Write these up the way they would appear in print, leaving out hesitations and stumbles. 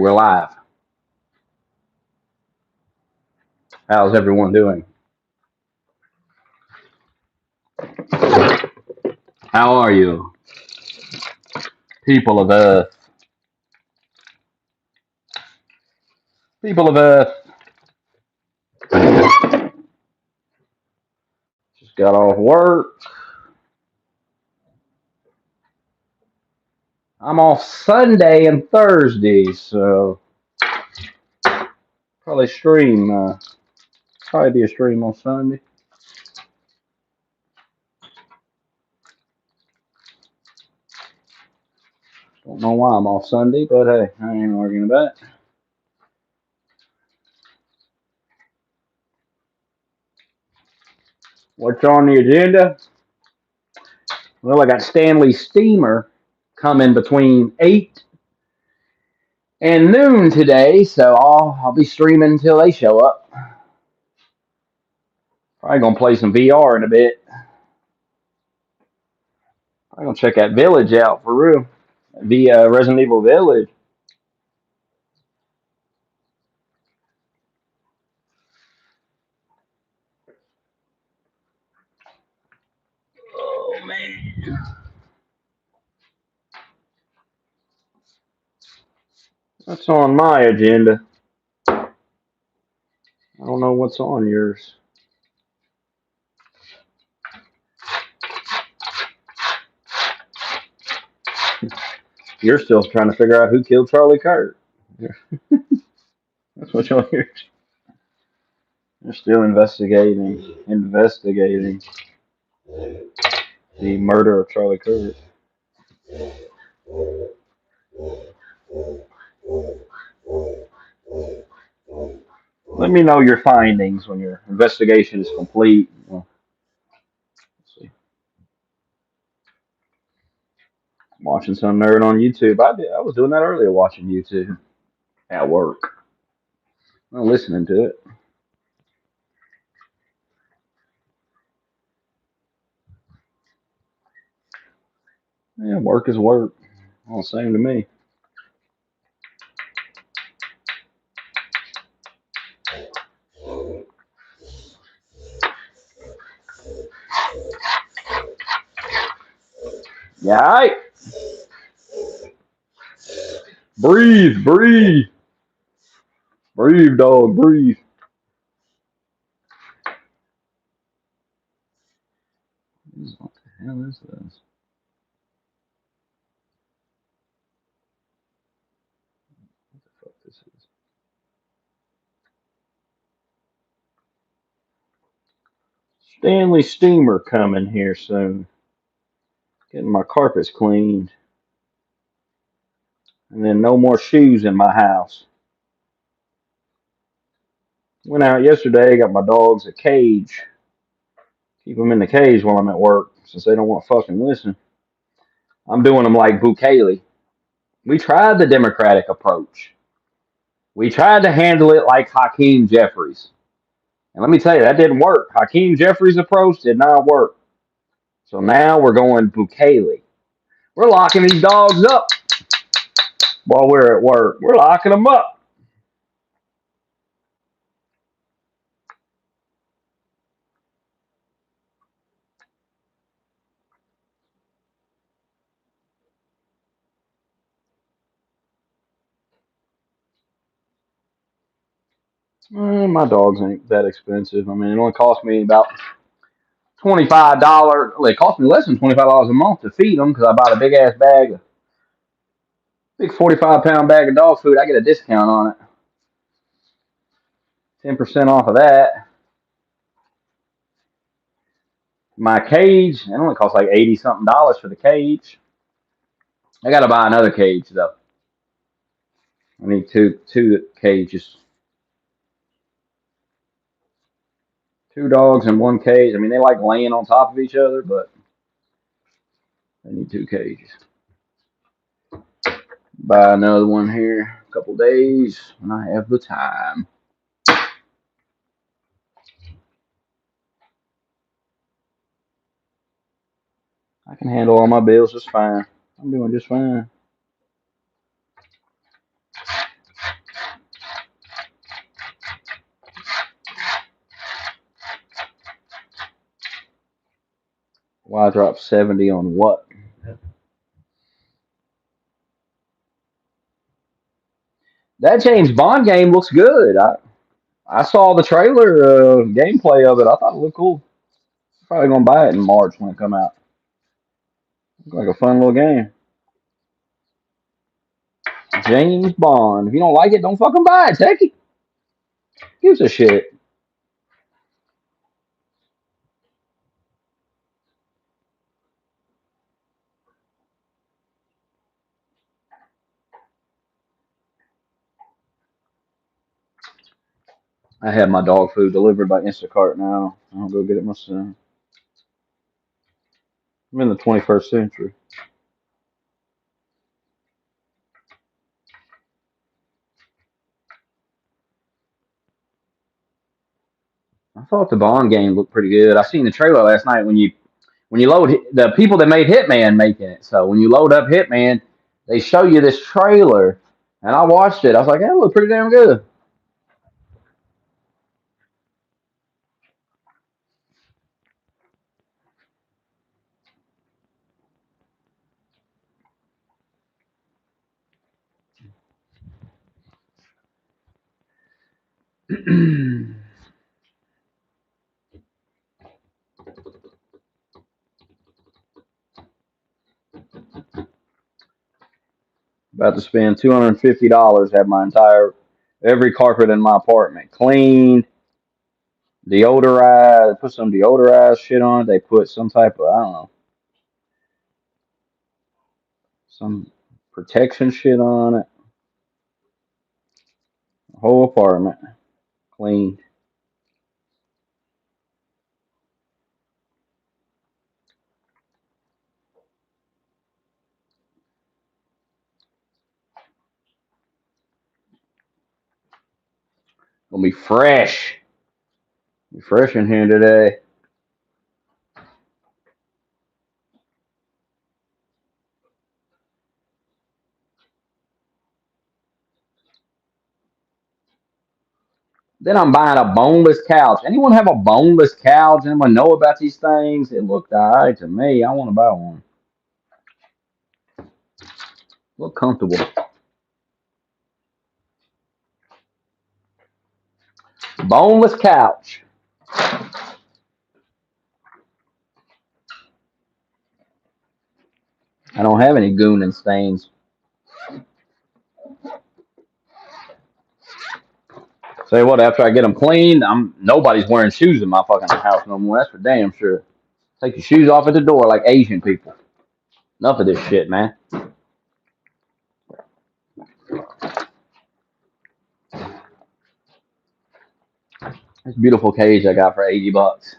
we're live. How's everyone doing? How are you, people of Earth? People of Earth. Just got off work. I'm off Sunday and Thursday, so probably stream. Probably be a stream on Sunday. Don't know why I'm off Sunday, but hey, I ain't arguing about it. What's on the agenda? Well, I got Stanley Steamer coming between 8 and noon today, so I'll be streaming until they show up. Probably gonna play some VR in a bit. I'm gonna check that Village out for real. The Resident Evil Village. Oh man, that's on my agenda. I don't know what's on yours. You're still trying to figure out who killed Charlie Kirk. That's what you're. You're still investigating the murder of Charlie Kirk. Let me know your findings when your investigation is complete. Well, let's see. I'm watching some nerd on YouTube. I was doing that earlier, watching YouTube at work. I'm listening to it. Yeah, work is work. All the same to me. Yeah, all right. Breathe, breathe. Breathe, dog, breathe. What the hell is this? What the fuck this is? Stanley Steamer coming here soon. Getting my carpets cleaned. And then no more shoes in my house. Went out yesterday, got my dogs a cage. Keep them in the cage while I'm at work since they don't want to fucking listen. I'm doing them like Bukele. We tried the Democratic approach. We tried to handle it like Hakeem Jeffries. And let me tell you, that didn't work. Hakeem Jeffries' approach did not work. So now we're going Bukele. We're locking these dogs up while we're at work. We're locking them up. My dogs ain't that expensive. I mean, it only cost me about $25. Well, it cost me less than $25 a month to feed them because I bought a big ass bag, big 45-pound bag of dog food. I get a discount on it, 10% off of that. My cage, it only costs like 80 something dollars for the cage. I gotta buy another cage though. I need two cages, two dogs in one cage. I mean, they like laying on top of each other, but I need two cages. Buy another one here a couple days when I have the time. I can handle all my bills just fine. I'm doing just fine. Why drop 70 on what? That James Bond game looks good. I saw the trailer gameplay of it. I thought it looked cool. Probably gonna buy it in March when it come out. Looks like a fun little game. James Bond. If you don't like it, don't fucking buy it. Take it. Gives a shit. I had my dog food delivered by Instacart now. I'll go get it myself. I'm in the 21st century. I thought the Bond game looked pretty good. I seen the trailer last night when you load the people that made Hitman making it. So when you load up Hitman, they show you this trailer, and I watched it. I was like, that looked pretty damn good. About to spend $250. Have my entire every carpet in my apartment cleaned, deodorized. Put some deodorized shit on it. They put some type of I don't know some protection shit on it. The whole apartment cleaned. Gonna be fresh. Be fresh in here today. Then I'm buying a boneless couch. Anyone have a boneless couch? Anyone know about these things? It looked alright to me. I want to buy one. Look comfortable. Boneless couch. I don't have any goon and stains. Say what? After I get them cleaned, nobody's wearing shoes in my fucking house no more. That's for damn sure. Take your shoes off at the door like Asian people. Enough of this shit, man. This beautiful cage I got for $80.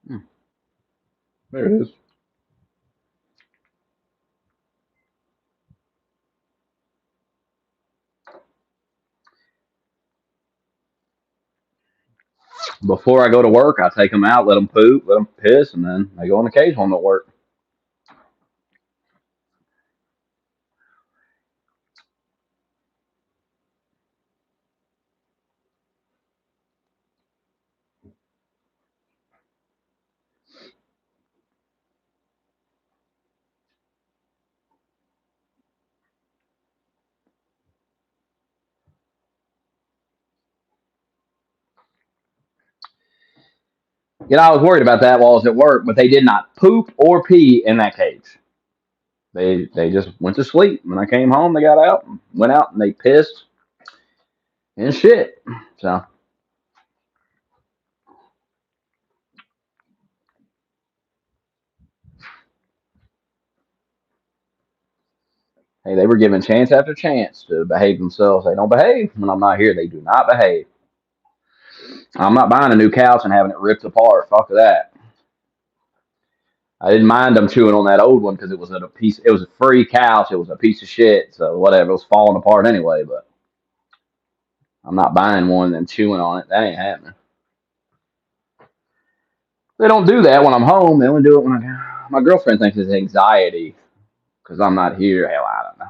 Hmm, there it is. Before I go to work, I take them out, let them poop, let them piss, and then they go on the cage when they work. I was worried about that while I was at work, but they did not poop or pee in that cage. They just went to sleep. When I came home, they got out, went out, and they pissed and shit. So hey, they were given chance after chance to behave themselves. They don't behave when I'm not here. They do not behave. I'm not buying a new couch and having it ripped apart. Fuck that. I didn't mind them chewing on that old one because it was a piece. It was a free couch. It was a piece of shit. So whatever, it was falling apart anyway. But I'm not buying one and chewing on it. That ain't happening. They don't do that when I'm home. They only do it when my girlfriend thinks it's anxiety because I'm not here. Hell, I don't know.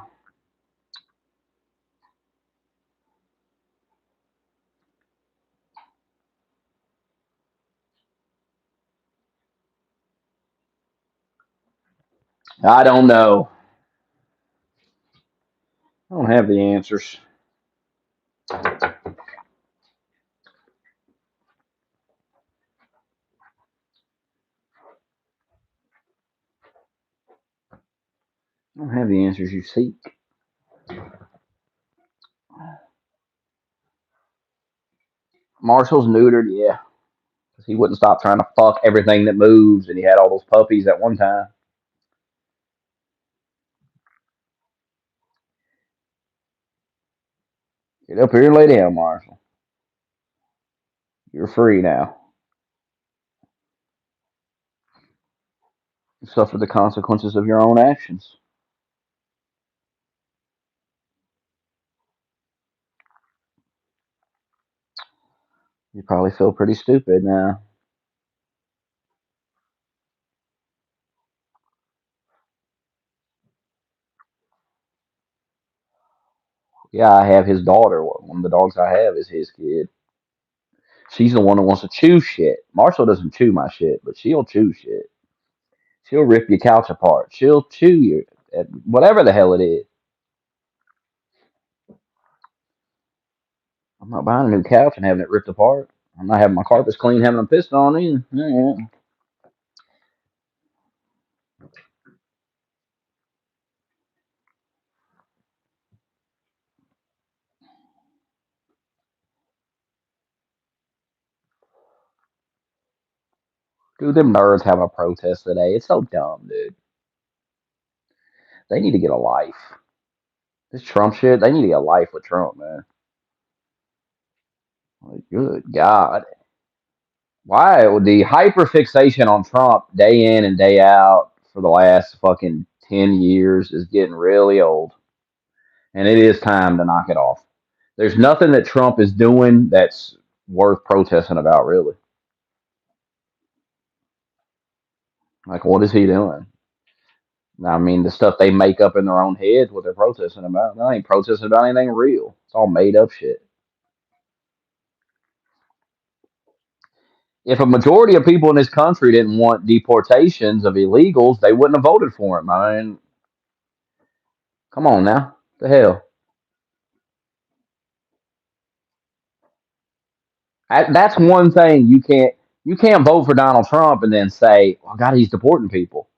I don't know. I don't have the answers. I don't have the answers you seek. Marshall's neutered, yeah. Because he wouldn't stop trying to fuck everything that moves, and he had all those puppies at one time. Get up here and lay down, Marshall. You're free now. You suffer the consequences of your own actions. You probably feel pretty stupid now. Yeah, I have his daughter. One of the dogs I have is his kid. She's the one that wants to chew shit. Marshall doesn't chew my shit, but she'll chew shit. She'll rip your couch apart. She'll chew your whatever the hell it is. I'm not buying a new couch and having it ripped apart. I'm not having my carpets clean, having them pissed on either. Yeah. Dude, them nerds having a protest today. It's so dumb, dude. They need to get a life. This Trump shit, they need to get a life with Trump, man. Like, good God. Why? The hyperfixation on Trump day in and day out for the last fucking 10 years is getting really old. And it is time to knock it off. There's nothing that Trump is doing that's worth protesting about, really. Like, what is he doing? I mean, the stuff they make up in their own heads, what they're protesting about. They ain't protesting about anything real. It's all made up shit. If a majority of people in this country didn't want deportations of illegals, they wouldn't have voted for him. I mean, come on now. The hell? That's one thing you can't vote for Donald Trump and then say, "Oh God, he's deporting people."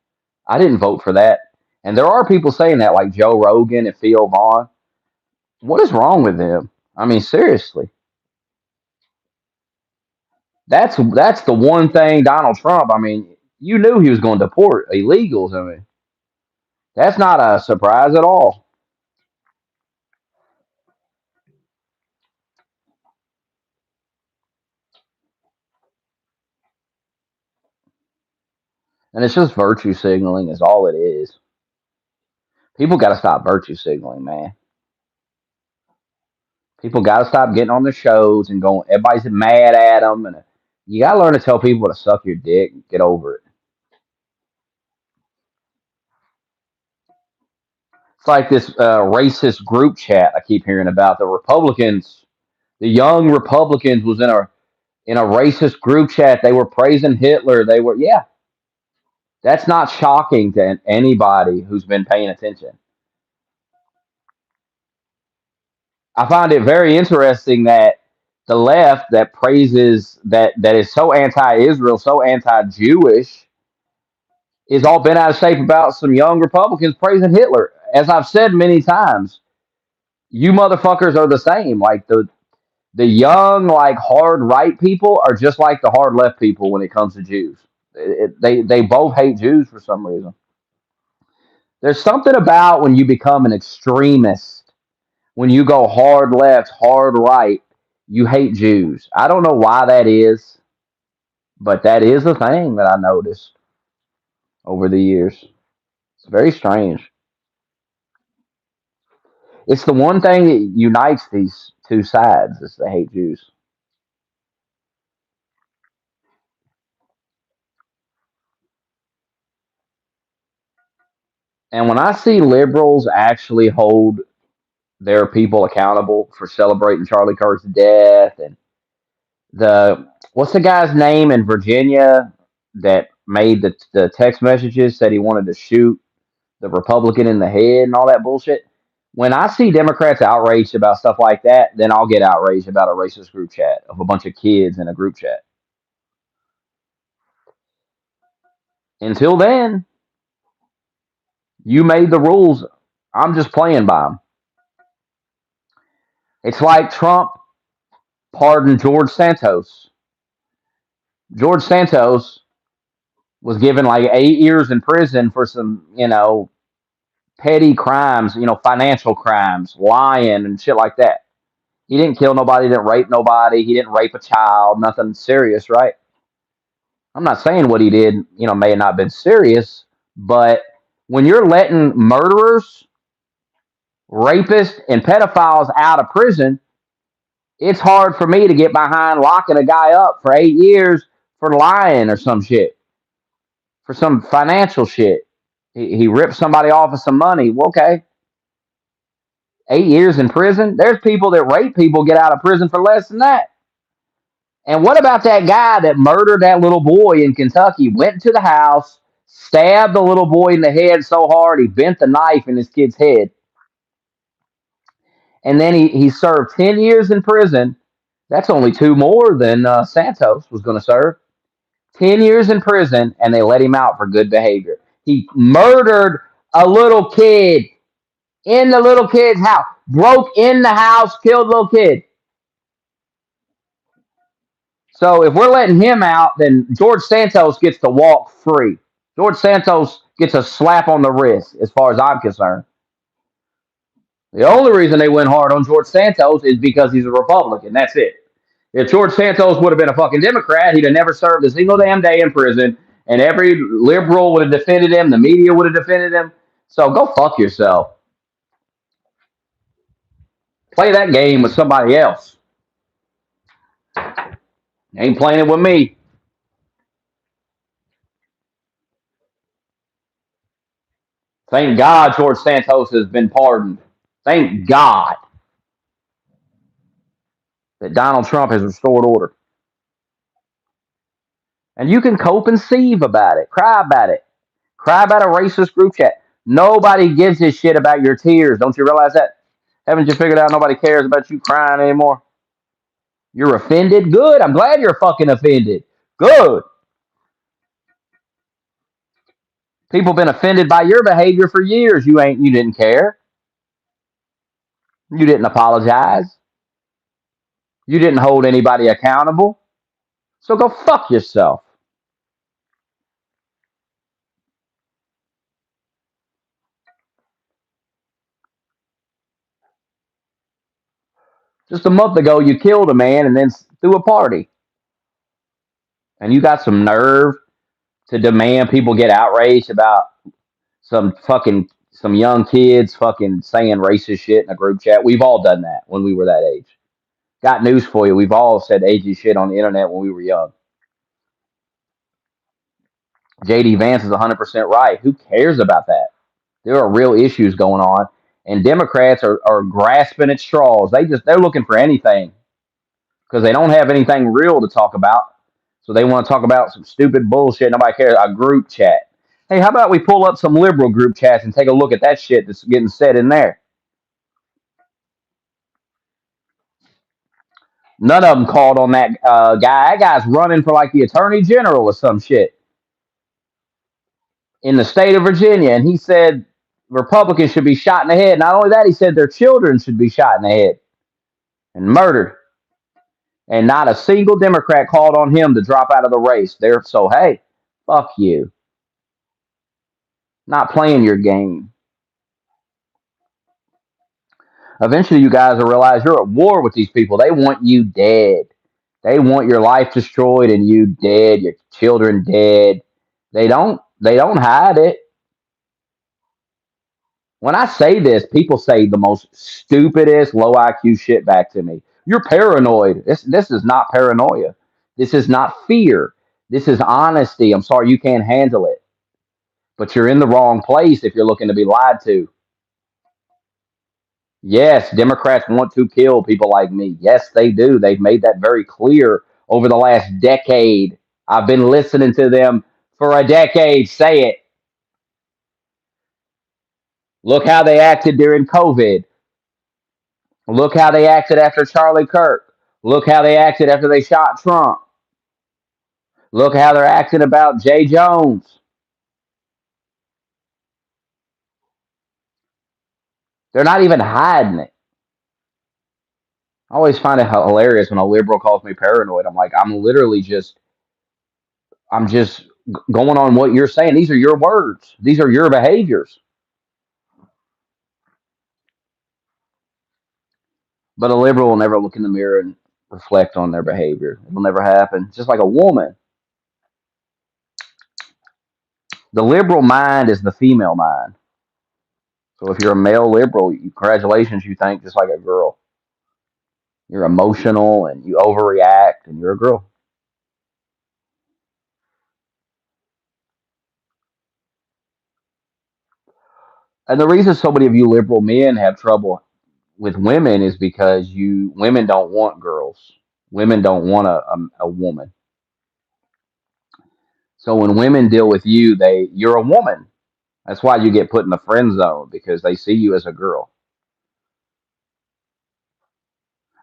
I didn't vote for that. And there are people saying that, like Joe Rogan and Theo Vaughn. What is wrong with them? I mean, seriously. That's the one thing Donald Trump. I mean, you knew he was going to deport illegals. I mean, that's not a surprise at all. And it's just virtue signaling is all it is. People got to stop virtue signaling, man. People got to stop getting on the shows and going. Everybody's mad at them, and you got to learn to tell people to suck your dick. And get over it. It's like this racist group chat I keep hearing about. The Republicans, the young Republicans, was in a racist group chat. They were praising Hitler. They were, yeah. That's not shocking to anybody who's been paying attention. I find it very interesting that The left that praises that is so anti-Israel, so anti-Jewish, is all bent out of shape about some young Republicans praising Hitler. As I've said many times, you motherfuckers are the same. Like the young, like hard right people are just like the hard left people when it comes to Jews. They both hate Jews for some reason. There's something about when you become an extremist, when you go hard left, hard right, you hate Jews. I don't know why that is, but that is a thing that I noticed over the years. It's very strange. It's the one thing that unites these two sides is they hate Jews. And when I see liberals actually hold their people accountable for celebrating Charlie Kirk's death, and the what's the guy's name in Virginia that made the text messages, said he wanted to shoot the Republican in the head and all that bullshit. When I see Democrats outraged about stuff like that, then I'll get outraged about a racist group chat of a bunch of kids in a group chat. Until then, you made the rules. I'm just playing by them. It's like Trump pardoned George Santos. George Santos was given like 8 years in prison for some, petty crimes, financial crimes, lying and shit like that. He didn't kill nobody, didn't rape nobody, he didn't rape a child, nothing serious, right? I'm not saying what he did, may have not been serious, but when you're letting murderers, rapists, and pedophiles out of prison, it's hard for me to get behind locking a guy up for 8 years for lying or some shit, for some financial shit. He ripped somebody off of some money. Well, okay, 8 years in prison. There's people that rape people get out of prison for less than that. And what about that guy that murdered that little boy in Kentucky? Went to the house, stabbed the little boy in the head so hard he bent the knife in his kid's head, and then he served 10 years in prison. That's only two more than Santos was going to serve. 10 years in prison, and they let him out for good behavior. He murdered a little kid in the little kid's house, broke in the house, killed the little kid. So if we're letting him out, then George Santos gets to walk free. George Santos gets a slap on the wrist, as far as I'm concerned. The only reason they went hard on George Santos is because he's a Republican. That's it. If George Santos would have been a fucking Democrat, he'd have never served a single damn day in prison, and every liberal would have defended him. The media would have defended him. So go fuck yourself. Play that game with somebody else. You ain't playing it with me. Thank God George Santos has been pardoned. Thank God that Donald Trump has restored order. And you can cope and seethe about it. Cry about it. Cry about a racist group chat. Nobody gives a shit about your tears. Don't you realize that? Haven't you figured out nobody cares about you crying anymore? You're offended? Good. I'm glad you're fucking offended. Good. People been offended by your behavior for years. You didn't care. You didn't apologize. You didn't hold anybody accountable. So go fuck yourself. Just a month ago, you killed a man and then threw a party. And you got some nerve to demand people get outraged about some young kids fucking saying racist shit in a group chat. We've all done that when we were that age. Got news for you. We've all said agey shit on the internet when we were young. JD Vance is 100% right. Who cares about that? There are real issues going on, and Democrats are grasping at straws. They're looking for anything because they don't have anything real to talk about. So they want to talk about some stupid bullshit. Nobody cares. A group chat. Hey, how about we pull up some liberal group chats and take a look at that shit that's getting said in there? None of them called on that guy. That guy's running for like the attorney general or some shit in the state of Virginia, and he said Republicans should be shot in the head. Not only that, he said their children should be shot in the head and murdered. And not a single Democrat called on him to drop out of the race. They're so hey, fuck you. Not playing your game. Eventually, you guys will realize you're at war with these people. They want you dead. They want your life destroyed and you dead, your children dead. They don't hide it. When I say this, people say the most stupidest low IQ shit back to me. You're paranoid. This is not paranoia. This is not fear. This is honesty. I'm sorry you can't handle it. But you're in the wrong place if you're looking to be lied to. Yes, Democrats want to kill people like me. Yes, they do. They've made that very clear over the last decade. I've been listening to them for a decade say it. Look how they acted during COVID. Look how they acted after Charlie Kirk. Look how they acted after they shot Trump. Look how they're acting about Jay Jones. They're not even hiding it. I always find it hilarious when a liberal calls me paranoid. I'm like, I'm just going on what you're saying. These are your words. These are your behaviors. But a liberal will never look in the mirror and reflect on their behavior. It will never happen. Just like a woman. The liberal mind is the female mind. So if you're a male liberal, congratulations, you think just like a girl. You're emotional and you overreact and you're a girl. And the reason so many of you liberal men have trouble with women is because you women don't want girls. Women don't want a woman. So when women deal with you, you're a woman. That's why you get put in the friend zone because they see you as a girl.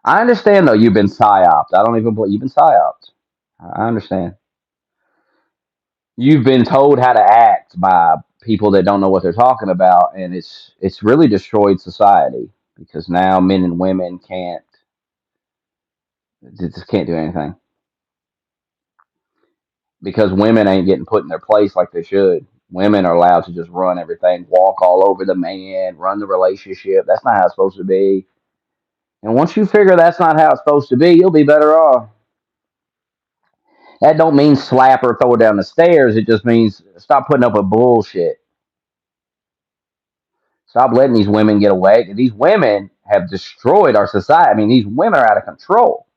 I understand though you've been psyoped. I don't even believe you've been psyoped. I understand. You've been told how to act by people that don't know what they're talking about, and it's really destroyed society because now men and women just can't do anything because women ain't getting put in their place like they should. Women are allowed to just run everything, walk all over the man, run the relationship. That's not how it's supposed to be. And once you figure that's not how it's supposed to be, you'll be better off. That don't mean slap her, throw her down the stairs. It just means stop putting up with bullshit. Stop letting these women get away. These women have destroyed our society. I mean, these women are out of control.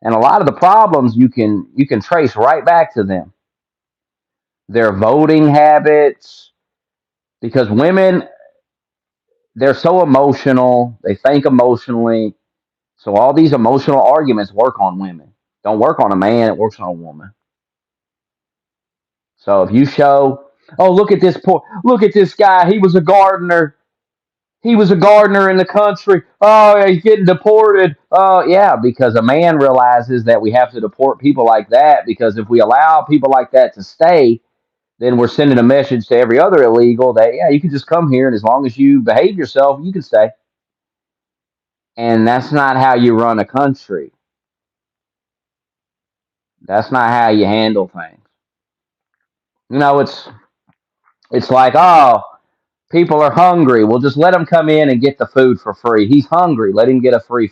And a lot of the problems you can trace right back to them. Their voting habits, because women, they're so emotional, they think emotionally. So all these emotional arguments work on women. Don't work on a man, it works on a woman. So if you show, oh, look at this guy, he was a gardener. He was a gardener in the country. Oh, he's getting deported. Oh, yeah, because a man realizes that we have to deport people like that because if we allow people like that to stay, then we're sending a message to every other illegal that, yeah, you can just come here and as long as you behave yourself, you can stay. And that's not how you run a country. That's not how you handle things. It's like, oh, people are hungry. Well, just let him come in and get the food for free. He's hungry. Let him get a free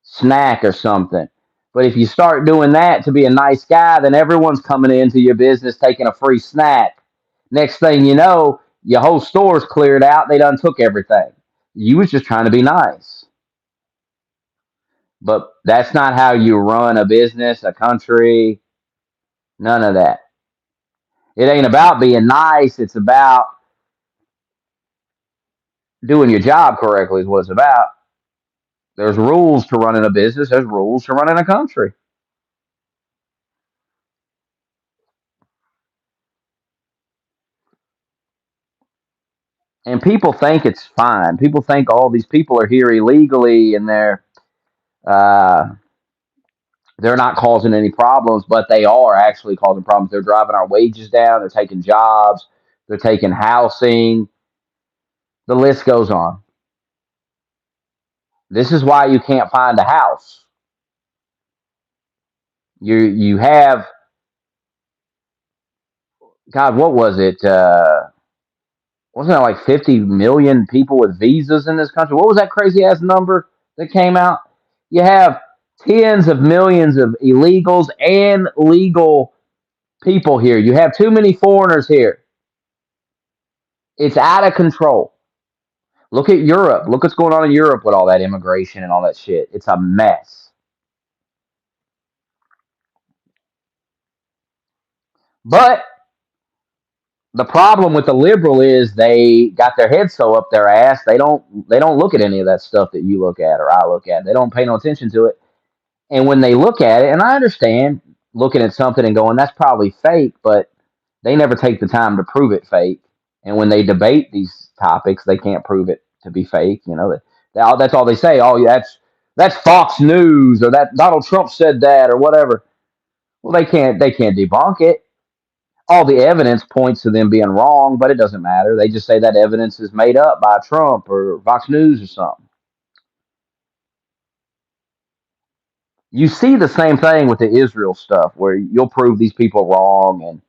snack or something. But if you start doing that to be a nice guy, then everyone's coming into your business taking a free snack. Next thing you know, your whole store's cleared out. They done took everything. You was just trying to be nice. But that's not how you run a business, a country, none of that. It ain't about being nice. It's about doing your job correctly is what it's about. There's rules to running a business. There's rules to running a country. And people think it's fine. People think all these people are here illegally and they're Uh, they're not causing any problems, but they are actually causing problems. They're driving our wages down. They're taking jobs. They're taking housing. The list goes on. This is why you can't find a house. You have, God, what was it? Wasn't it like 50 million people with visas in this country? What was that crazy ass number that came out? You have tens of millions of illegals and legal people here. You have too many foreigners here. It's out of control. Look at Europe. Look what's going on in Europe with all that immigration and all that shit. It's a mess. But the problem with the liberal is they got their heads so up their ass they don't look at any of that stuff that you look at or I look at. They don't pay no attention to it. And when they look at it, and I understand looking at something and going, that's probably fake, but they never take the time to prove it fake. And when they debate these topics, they can't prove it to be fake. That's all they say. Oh, yeah, that's Fox News or that Donald Trump said that or whatever. Well, they can't debunk it. All the evidence points to them being wrong, but it doesn't matter. They just say that evidence is made up by Trump or Fox News or something. You see the same thing with the Israel stuff, where you'll prove these people wrong, and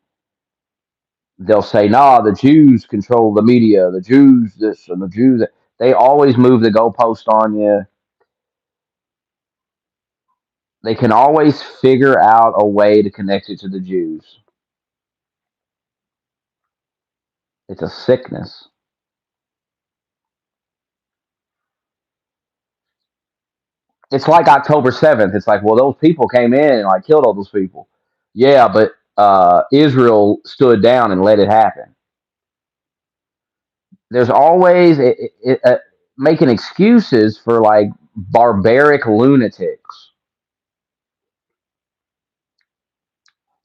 they'll say, "Nah, the Jews control the media. The Jews this and the Jews that." They always move the goalpost on you. They can always figure out a way to connect it to the Jews. It's a sickness. It's like October 7th. It's like, well, those people came in and like killed all those people. Yeah, but Israel stood down and let it happen. There's always making excuses for like barbaric lunatics.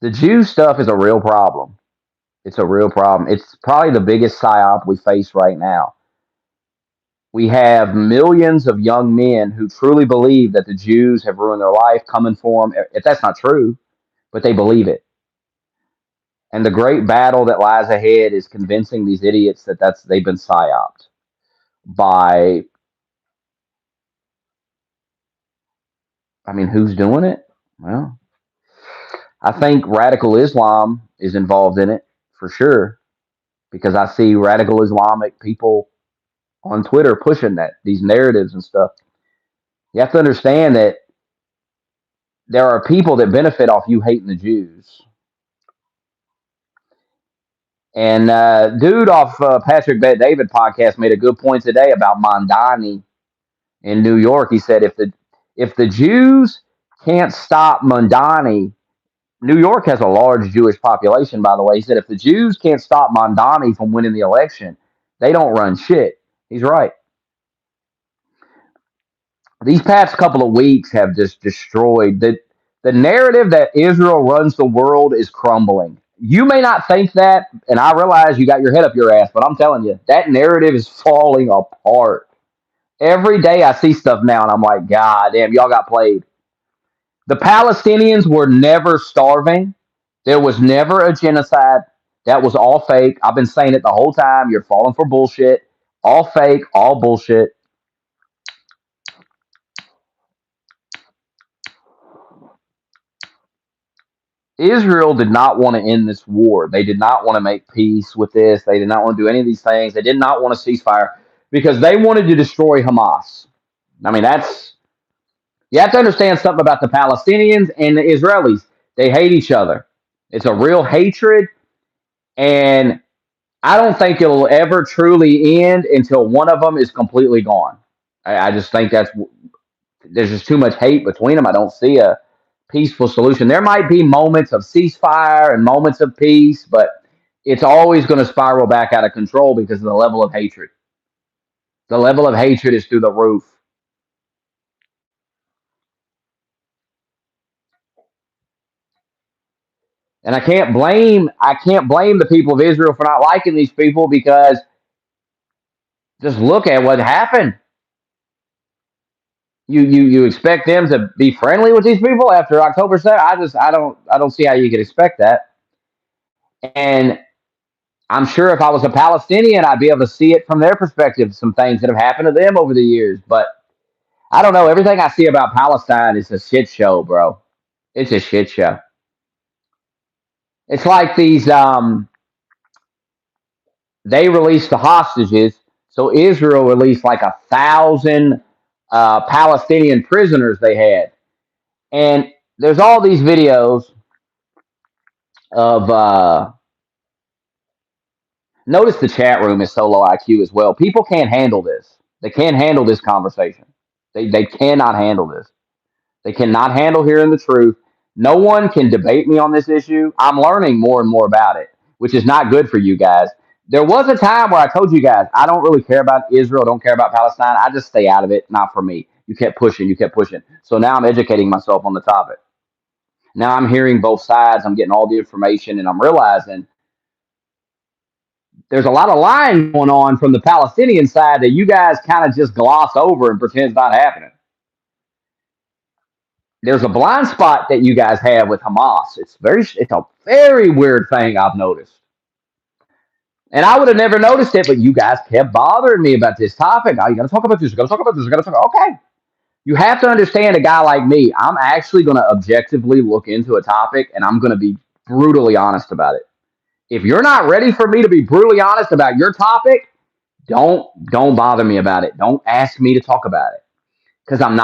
The Jew stuff is a real problem. It's a real problem. It's probably the biggest psyop we face right now. We have millions of young men who truly believe that the Jews have ruined their life, coming for them. If that's not true, but they believe it. And the great battle that lies ahead is convincing these idiots that they've been psyoped by. I mean, who's doing it? Well, I think radical Islam is involved in it for sure because I see radical Islamic people on Twitter pushing these narratives and stuff. You have to understand that there are people that benefit off you hating the Jews. And dude off Patrick Bet David podcast made a good point today about Mondani in New York. He said if the Jews can't stop Mondani, New York has a large Jewish population, by the way. He said if the Jews can't stop Mondani from winning the election, they don't run shit. He's right. These past couple of weeks have just destroyed the narrative that Israel runs the world is crumbling. You may not think that, and I realize you got your head up your ass, but I'm telling you, that narrative is falling apart. Every day I see stuff now, and I'm like, God damn, y'all got played. The Palestinians were never starving. There was never a genocide. That was all fake. I've been saying it the whole time. You're falling for bullshit. All fake, all bullshit. Israel did not want to end this war. They did not want to make peace with this. They did not want to do any of these things. They did not want to ceasefire because they wanted to destroy Hamas. I mean, you have to understand something about the Palestinians and the Israelis. They hate each other. It's a real hatred, and I don't think it'll ever truly end until one of them is completely gone. I just think there's just too much hate between them. I don't see a peaceful solution. There might be moments of ceasefire and moments of peace, but it's always going to spiral back out of control because of the level of hatred. The level of hatred is through the roof. And I can't blame the people of Israel for not liking these people because just look at what happened. You expect them to be friendly with these people after October 7th? I don't see how you could expect that. And I'm sure if I was a Palestinian, I'd be able to see it from their perspective, some things that have happened to them over the years. But I don't know. Everything I see about Palestine is a shit show, bro. It's a shit show. It's like these. They released the hostages, so Israel released like 1,000 Palestinian prisoners they had, and there's all these videos of. Notice the chat room is so low IQ as well. People can't handle this. They can't handle this conversation. They cannot handle this. They cannot handle hearing the truth. No one can debate me on this issue. I'm learning more and more about it, which is not good for you guys. There was a time where I told you guys I don't really care about Israel, don't care about Palestine. I just stay out of it. Not for me. You kept pushing, you kept pushing. So now I'm educating myself on the topic. Now I'm hearing both sides. I'm getting all the information, and I'm realizing there's a lot of lying going on from the Palestinian side that you guys kind of just gloss over and pretend it's not happening. There's a blind spot that you guys have with Hamas. It's a very weird thing I've noticed. And I would have never noticed it, but you guys kept bothering me about this topic. Oh, you gotta talk about this, you gotta talk about this, you gotta talk. Okay. You have to understand a guy like me. I'm actually gonna objectively look into a topic and I'm gonna be brutally honest about it. If you're not ready for me to be brutally honest about your topic, don't bother me about it. Don't ask me to talk about it. Because I'm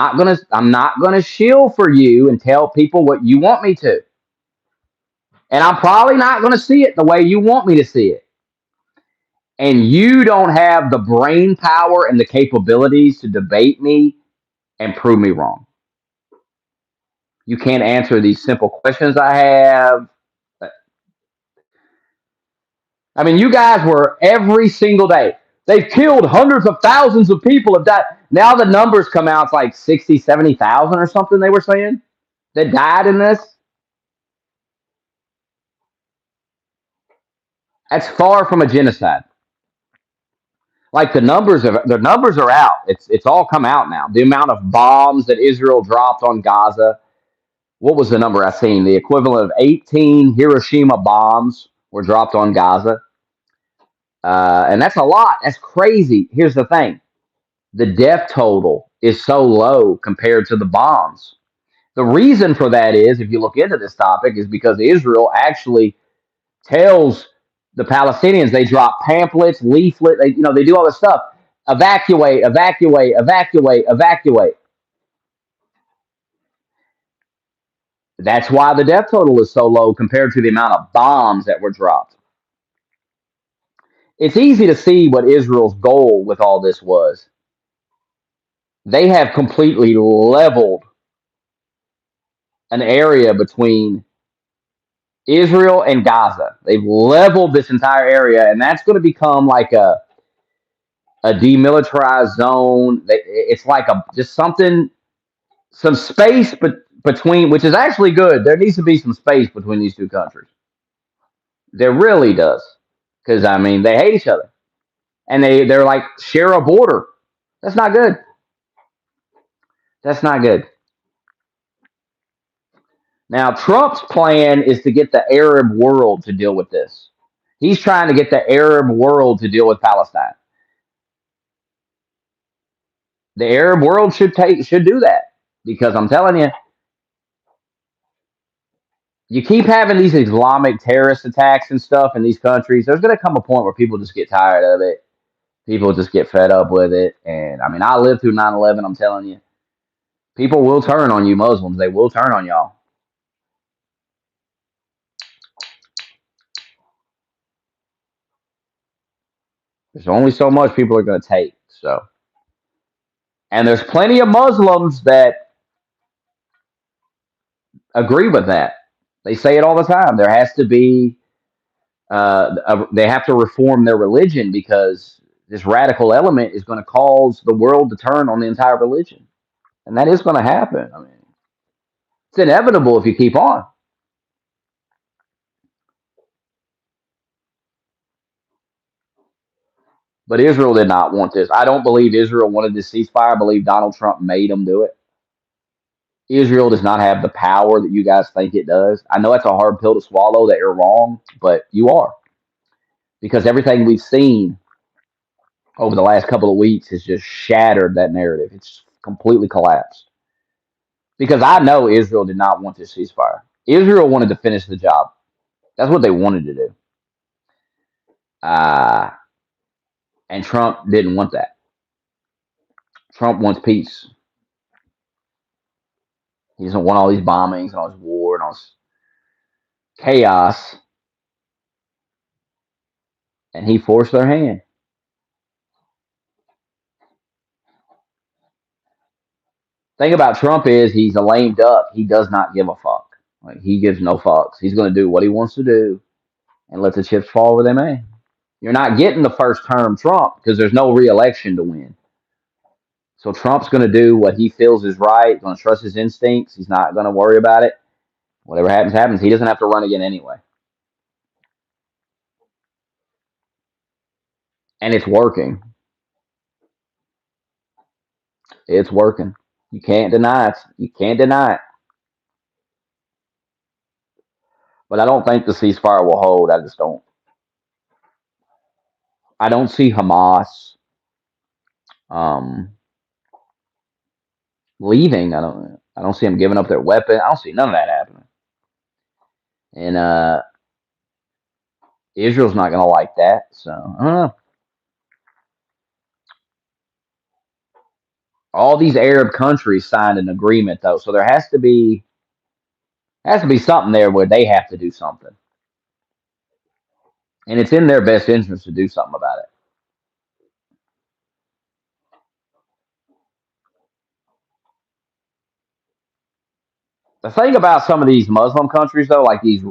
not gonna shill for you and tell people what you want me to. And I'm probably not gonna see it the way you want me to see it. And you don't have the brain power and the capabilities to debate me and prove me wrong. You can't answer these simple questions I have. I mean, you guys were every single day. They've killed hundreds of thousands of people have died. Now the numbers come out, it's like 60, 70,000 or something they were saying that died in this. That's far from a genocide. Like the numbers are out. It's all come out now. The amount of bombs that Israel dropped on Gaza. What was the number I seen? The equivalent of 18 Hiroshima bombs were dropped on Gaza. And that's a lot. That's crazy. Here's the thing. The death total is so low compared to the bombs. The reason for that is, if you look into this topic, is because Israel actually tells the Palestinians, they drop pamphlets, leaflet, they do all this stuff. Evacuate, evacuate, evacuate, evacuate. That's why the death total is so low compared to the amount of bombs that were dropped. It's easy to see what Israel's goal with all this was. They have completely leveled an area between Israel and Gaza. They've leveled this entire area, and that's going to become like a demilitarized zone. It's like just something, some space between, which is actually good. There needs to be some space between these two countries. There really does, because I mean they hate each other, and they're like share a border. That's not good. That's not good. Now Trump's plan is to get the Arab world to deal with this. He's trying to get the Arab world to deal with Palestine. The Arab world should do that, because I'm telling you, you keep having these Islamic terrorist attacks and stuff in these countries. There's going to come a point where people just get tired of it. People just get fed up with it. And I mean, I lived through 9/11. I'm telling you, people will turn on you, Muslims. They will turn on y'all. There's only so much people are going to take. So, and there's plenty of Muslims that agree with that. They say it all the time. There has to be, they have to reform their religion, because this radical element is going to cause the world to turn on the entire religion. And that is going to happen. I mean, it's inevitable if you keep on. But Israel did not want this. I don't believe Israel wanted this ceasefire. I believe Donald Trump made them do it. Israel does not have the power that you guys think it does. I know that's a hard pill to swallow that you're wrong, but you are. Because everything we've seen over the last couple of weeks has just shattered that narrative. It's completely collapsed. Because I know Israel did not want this ceasefire. Israel wanted to finish the job. That's what they wanted to do. Uh, and Trump didn't want that. Trump wants peace. He doesn't want all these bombings and all this war and all this chaos. And he forced their hand. Thing about Trump is he's a lame duck. He does not give a fuck. Like he gives no fucks. He's going to do what he wants to do and let the chips fall where they may. You're not getting the first term Trump because there's no re-election to win. So Trump's going to do what he feels is right. Going to trust his instincts. He's not going to worry about it. Whatever happens, happens. He doesn't have to run again anyway. And it's working. It's working. You can't deny it. You can't deny it. But I don't think the ceasefire will hold. I just don't. I don't see Hamas um, leaving. I don't see them giving up their weapon. I don't see none of that happening. And Israel's not going to like that. So I don't know. All these Arab countries signed an agreement though, so there has to be something there where they have to do something, and it's in their best interest to do something about it. The thing about some of these Muslim countries though, like these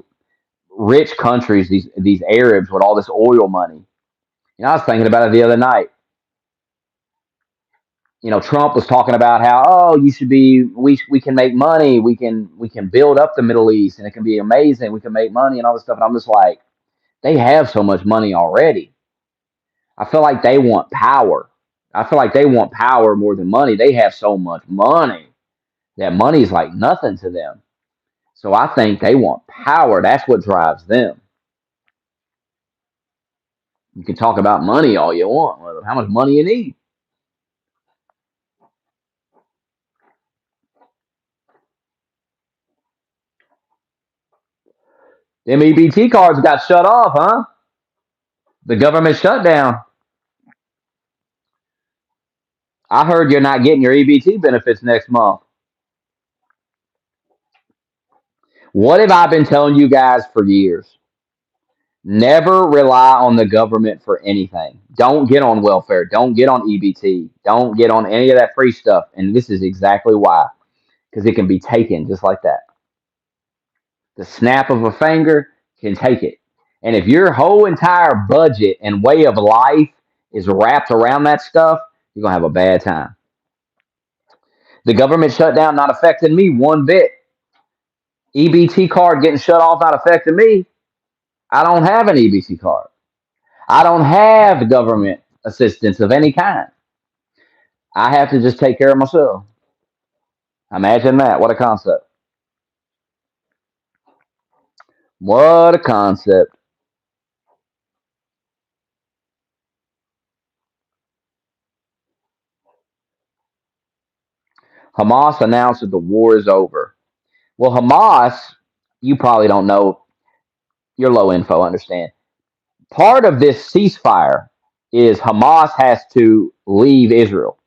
rich countries, these Arabs with all this oil money. I was thinking about it the other night. Trump was talking about how, oh, you should be we can make money, we can build up the Middle East and it can be amazing, we can make money and all this stuff. And I'm just like, they have so much money already. I feel like they want power. I feel like they want power more than money. They have so much money that money is like nothing to them. So I think they want power. That's what drives them. You can talk about money all you want. Well, how much money you need? Them EBT cards got shut off, huh? The government shutdown. I heard you're not getting your EBT benefits next month. What have I been telling you guys for years? Never rely on the government for anything. Don't get on welfare. Don't get on EBT. Don't get on any of that free stuff. And this is exactly why. Because it can be taken just like that. The snap of a finger can take it. And if your whole entire budget and way of life is wrapped around that stuff, you're going to have a bad time. The government shutdown not affecting me one bit. EBT card getting shut off not affecting me. I don't have an EBT card. I don't have government assistance of any kind. I have to just take care of myself. Imagine that. What a concept. What a concept. Hamas announced that the war is over. Well, Hamas, you probably don't know. You're low info, understand. Part of this ceasefire is Hamas has to leave Israel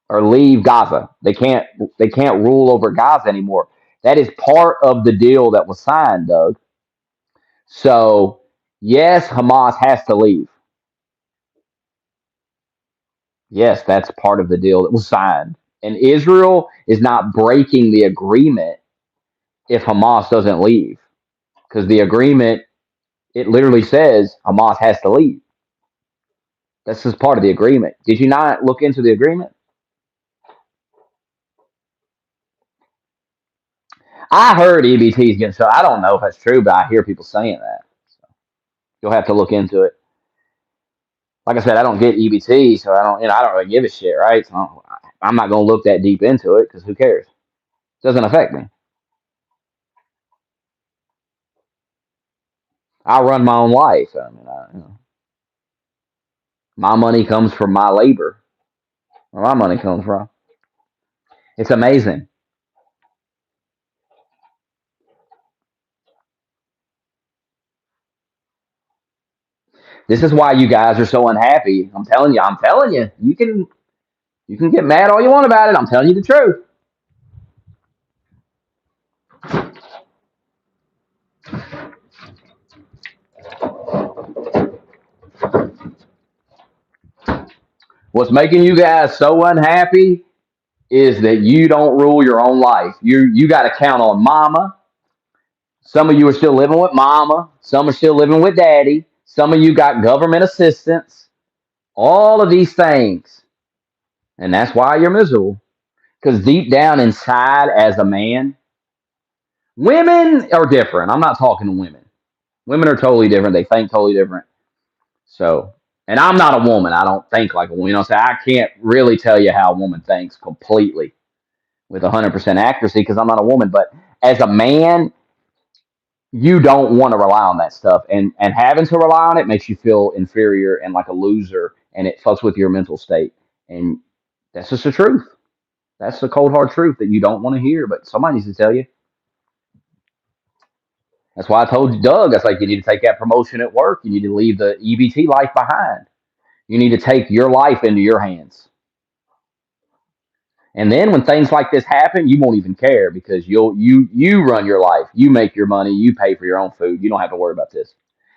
or leave Gaza. They can't rule over Gaza anymore. That is part of the deal that was signed, Doug. So, yes, Hamas has to leave. Yes, that's part of the deal that was signed. And Israel is not breaking the agreement if Hamas doesn't leave. Because the agreement, it literally says Hamas has to leave. This is part of the agreement. Did you not look into the agreement? I heard EBTs getting shut. I don't know if that's true, but I hear people saying that. So you'll have to look into it. Like I said, I don't get EBT, so I don't really give a shit, right? So I'm not gonna look that deep into it because who cares? Doesn't affect me. I run my own life. I mean, my money comes from my labor. Where my money comes from. It's amazing. This is why you guys are so unhappy. I'm telling you. I'm telling you. You can get mad all you want about it. I'm telling you the truth. What's making you guys so unhappy is that you don't rule your own life. You got to count on mama. Some of you are still living with mama. Some are still living with daddy. Some of you got government assistance. All of these things. And that's why you're miserable. Because deep down inside, as a man, women are different. I'm not talking to women. Women are totally different. They think totally different. So, and I'm not a woman. I don't think like a woman. You know, so I can't really tell you how a woman thinks completely with 100% accuracy because I'm not a woman. But as a man, you don't want to rely on that stuff, and having to rely on it makes you feel inferior and like a loser, and it fucks with your mental state. And that's just the truth. That's the cold hard truth that you don't want to hear, but somebody needs to tell you. That's why I told Doug, I was like, you need to take that promotion at work. You need to leave the EBT life behind. You need to take your life into your hands. And then when things like this happen, you won't even care because you run your life. You make your money. You pay for your own food. You don't have to worry about this.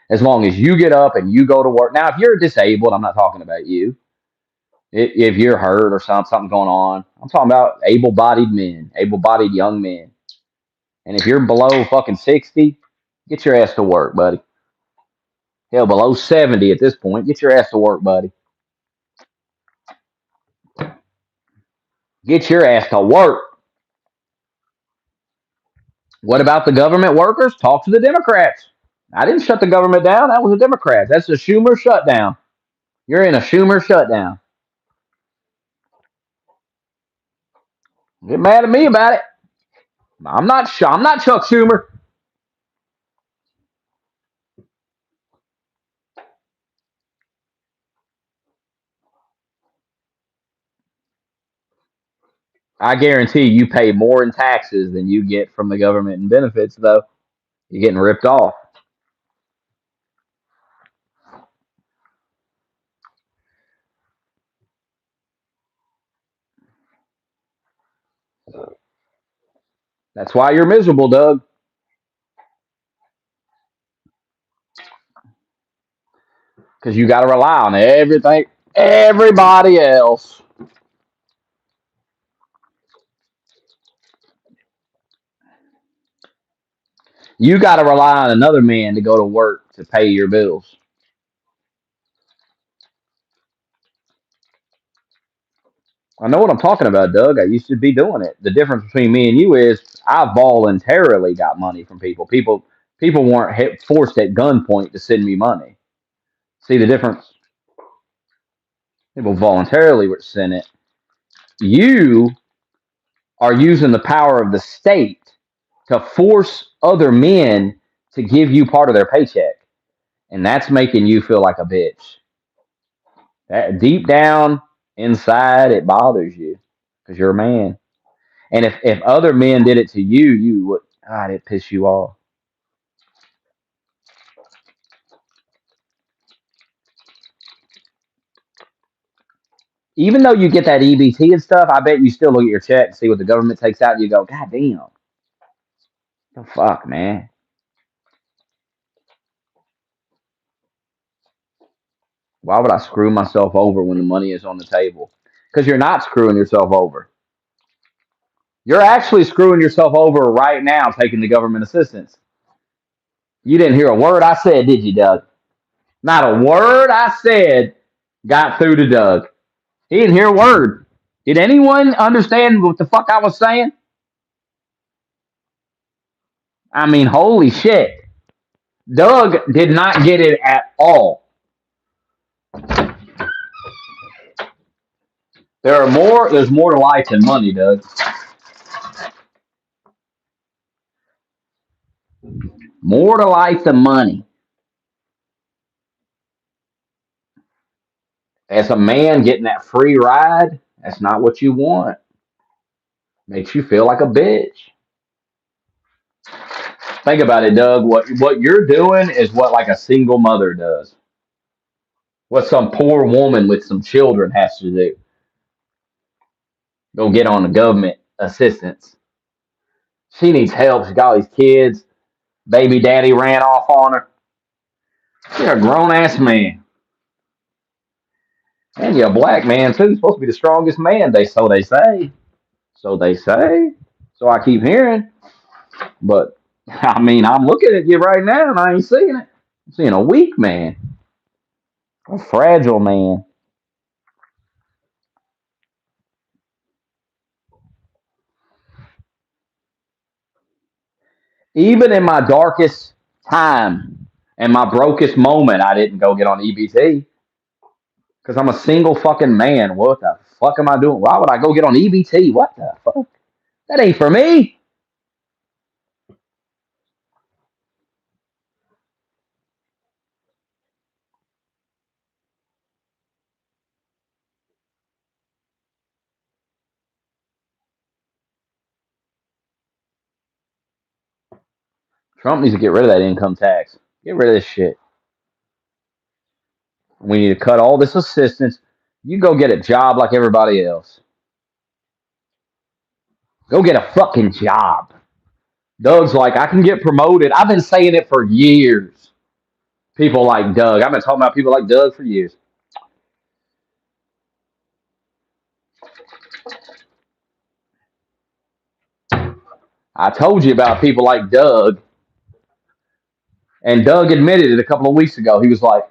As long as you get up and you go to work. Now, if you're disabled, I'm not talking about you. If you're hurt or something going on, I'm talking about able-bodied men, able-bodied young men. And if you're below fucking 60, get your ass to work, buddy. Hell, below 70 at this point, get your ass to work, buddy. Get your ass to work. What about the government workers? Talk to the Democrats. I didn't shut the government down. That was a Democrat. That's a Schumer shutdown. You're in a Schumer shutdown. Get mad at me about it. I'm not. I'm not Chuck Schumer. I guarantee you pay more in taxes than you get from the government in benefits, though. You're getting ripped off. That's why you're miserable, Doug. Because you got to rely on everything, everybody else. You got to rely on another man to go to work to pay your bills. I know what I'm talking about, Doug. I used to be doing it. The difference between me and you is I voluntarily got money from people. People weren't forced at gunpoint to send me money. See the difference? People voluntarily were sent it. You are using the power of the state to force other men to give you part of their paycheck, and that's making you feel like a bitch. That deep down inside, it bothers you because you're a man. And if other men did it to you, you would God, it piss you off. Even though you get that EBT and stuff, I bet you still look at your check and see what the government takes out. And you go, God damn, the fuck, man. Why would I screw myself over when the money is on the table? Because you're not screwing yourself over. You're actually screwing yourself over right now taking the government assistance. You didn't hear a word I said, did you, Doug? Not a word I said got through to Doug. He didn't hear a word. Did anyone understand what the fuck I was saying? I mean, holy shit. Doug did not get it at all. There's more to life than money, Doug. More to life than money. As a man getting that free ride, that's not what you want. Makes you feel like a bitch. Think about it, Doug. What you're doing is what like a single mother does. What some poor woman with some children has to do. Go get on the government assistance. She needs help. She got all these kids. Baby daddy ran off on her. You're a grown ass man. And you're a black man too. You're supposed to be the strongest man. They say. So they say. So I keep hearing. But I mean, I'm looking at you right now and I ain't seeing it. I'm seeing a weak man. A fragile man. Even in my darkest time and my brokest moment, I didn't go get on EBT because I'm a single fucking man. What the fuck am I doing? Why would I go get on EBT? What the fuck? That ain't for me. Trump needs to get rid of that income tax. Get rid of this shit. We need to cut all this assistance. You go get a job like everybody else. Go get a fucking job. Doug's like, I can get promoted. I've been saying it for years. People like Doug. I've been talking about people like Doug for years. I told you about people like Doug, and Doug admitted it a couple of weeks ago. He was like,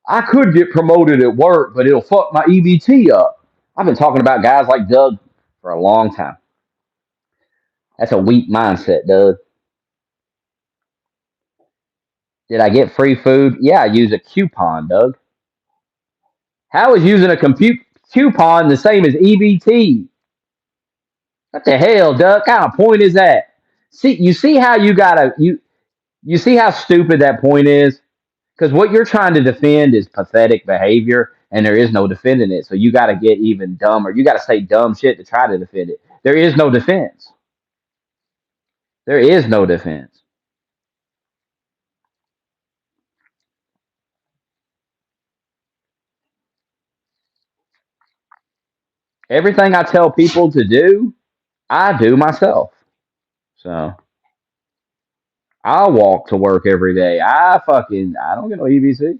I could get promoted at work, but it'll fuck my EBT up. I've been talking about guys like Doug for a long time. That's a weak mindset, Doug. Did I get free food? Yeah, I used a coupon, Doug. How is using a coupon the same as EBT? What the hell, Doug? What kind of point is that? You see how you see how stupid that point is? Because what you're trying to defend is pathetic behavior, and there is no defending it. So you got to get even dumber. You got to say dumb shit to try to defend it. There is no defense. There is no defense. Everything I tell people to do, I do myself. So I walk to work every day. I don't get no EBC.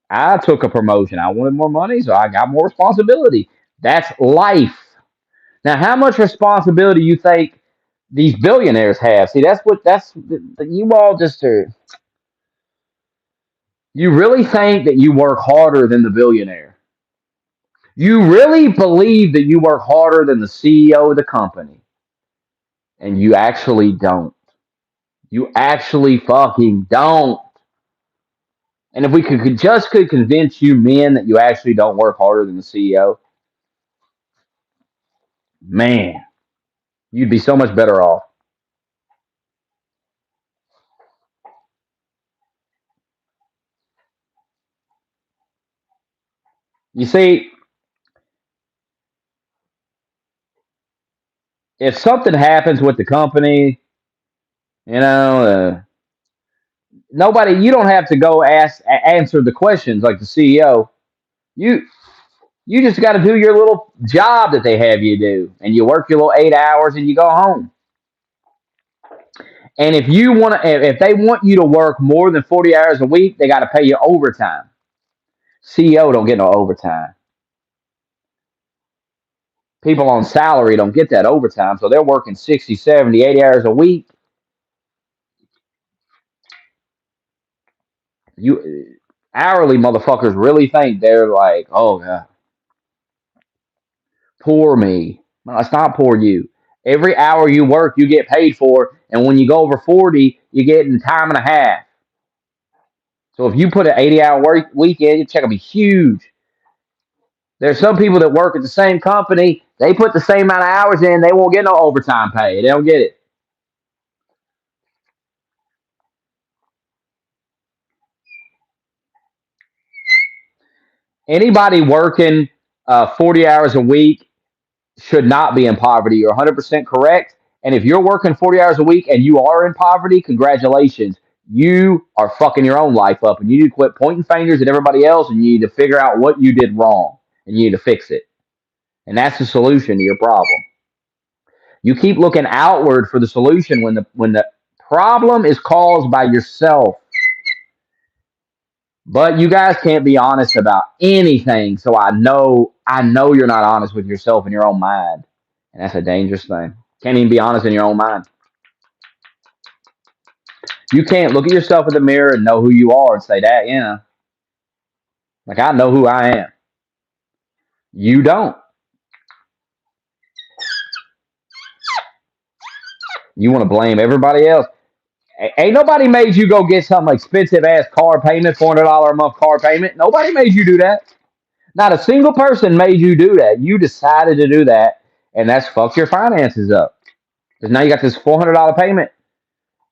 I took a promotion. I wanted more money, so I got more responsibility. That's life. Now, how much responsibility you think these billionaires have? See, you all just are. You really think that you work harder than the billionaire? You really believe that you work harder than the CEO of the company, and you actually don't. You actually fucking don't. And if we could convince you men that you actually don't work harder than the CEO, man, you'd be so much better off. You see, if something happens with the company, you know, nobody, you don't have to go answer the questions like the CEO. You you just got to do your little job that they have you do, and you work your little 8 hours and you go home. And if they want you to work more than 40 hours a week, they got to pay you overtime. CEO don't get no overtime. People on salary don't get that overtime, so they're working 60, 70, 80 hours a week. You hourly motherfuckers really think they're like, oh yeah, poor me. No, it's not poor you. Every hour you work, you get paid for, and when you go over 40, you get in time and a half. So if you put an 80-hour work weekend, your check will be huge. There's some people that work at the same company. They put the same amount of hours in. They won't get no overtime pay. They don't get it. Anybody working 40 hours a week should not be in poverty. You're 100% correct. And if you're working 40 hours a week and you are in poverty, congratulations. You are fucking your own life up, and you need to quit pointing fingers at everybody else, and you need to figure out what you did wrong, and you need to fix it. And that's the solution to your problem. You keep looking outward for the solution when the problem is caused by yourself. But you guys can't be honest about anything, so I know you're not honest with yourself in your own mind. And that's a dangerous thing. Can't even be honest in your own mind. You can't look at yourself in the mirror and know who you are and say that, like I know who I am. You don't. You want to blame everybody else. Ain't nobody made you go get some expensive ass car payment, $400 a month car payment. Nobody made you do that. Not a single person made you do that. You decided to do that, and that's fucked your finances up. Because now you got this $400 payment,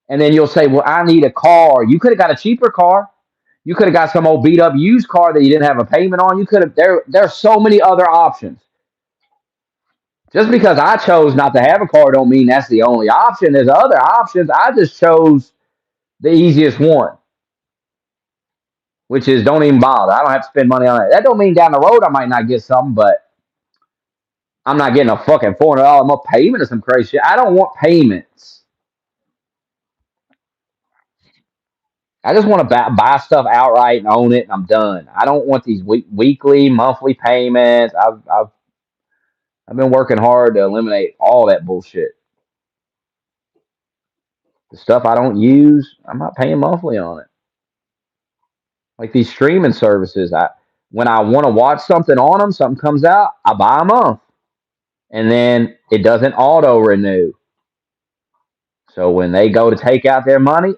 and then you'll say, "Well, I need a car." You could have got a cheaper car. You could have got some old beat up used car that you didn't have a payment on. You could have. There's so many other options. Just because I chose not to have a car, don't mean that's the only option. There's other options. I just chose the easiest one, which is don't even bother. I don't have to spend money on it. That don't mean down the road I might not get something, but I'm not getting a fucking $400 a month payment or some crazy shit. I don't want payments. I just want to buy stuff outright and own it, and I'm done. I don't want these weekly, monthly payments. I've been working hard to eliminate all that bullshit. The stuff I don't use, I'm not paying monthly on it. Like these streaming services, when I want to watch something on them, something comes out, I buy a month, and then it doesn't auto renew. So when they go to take out their money,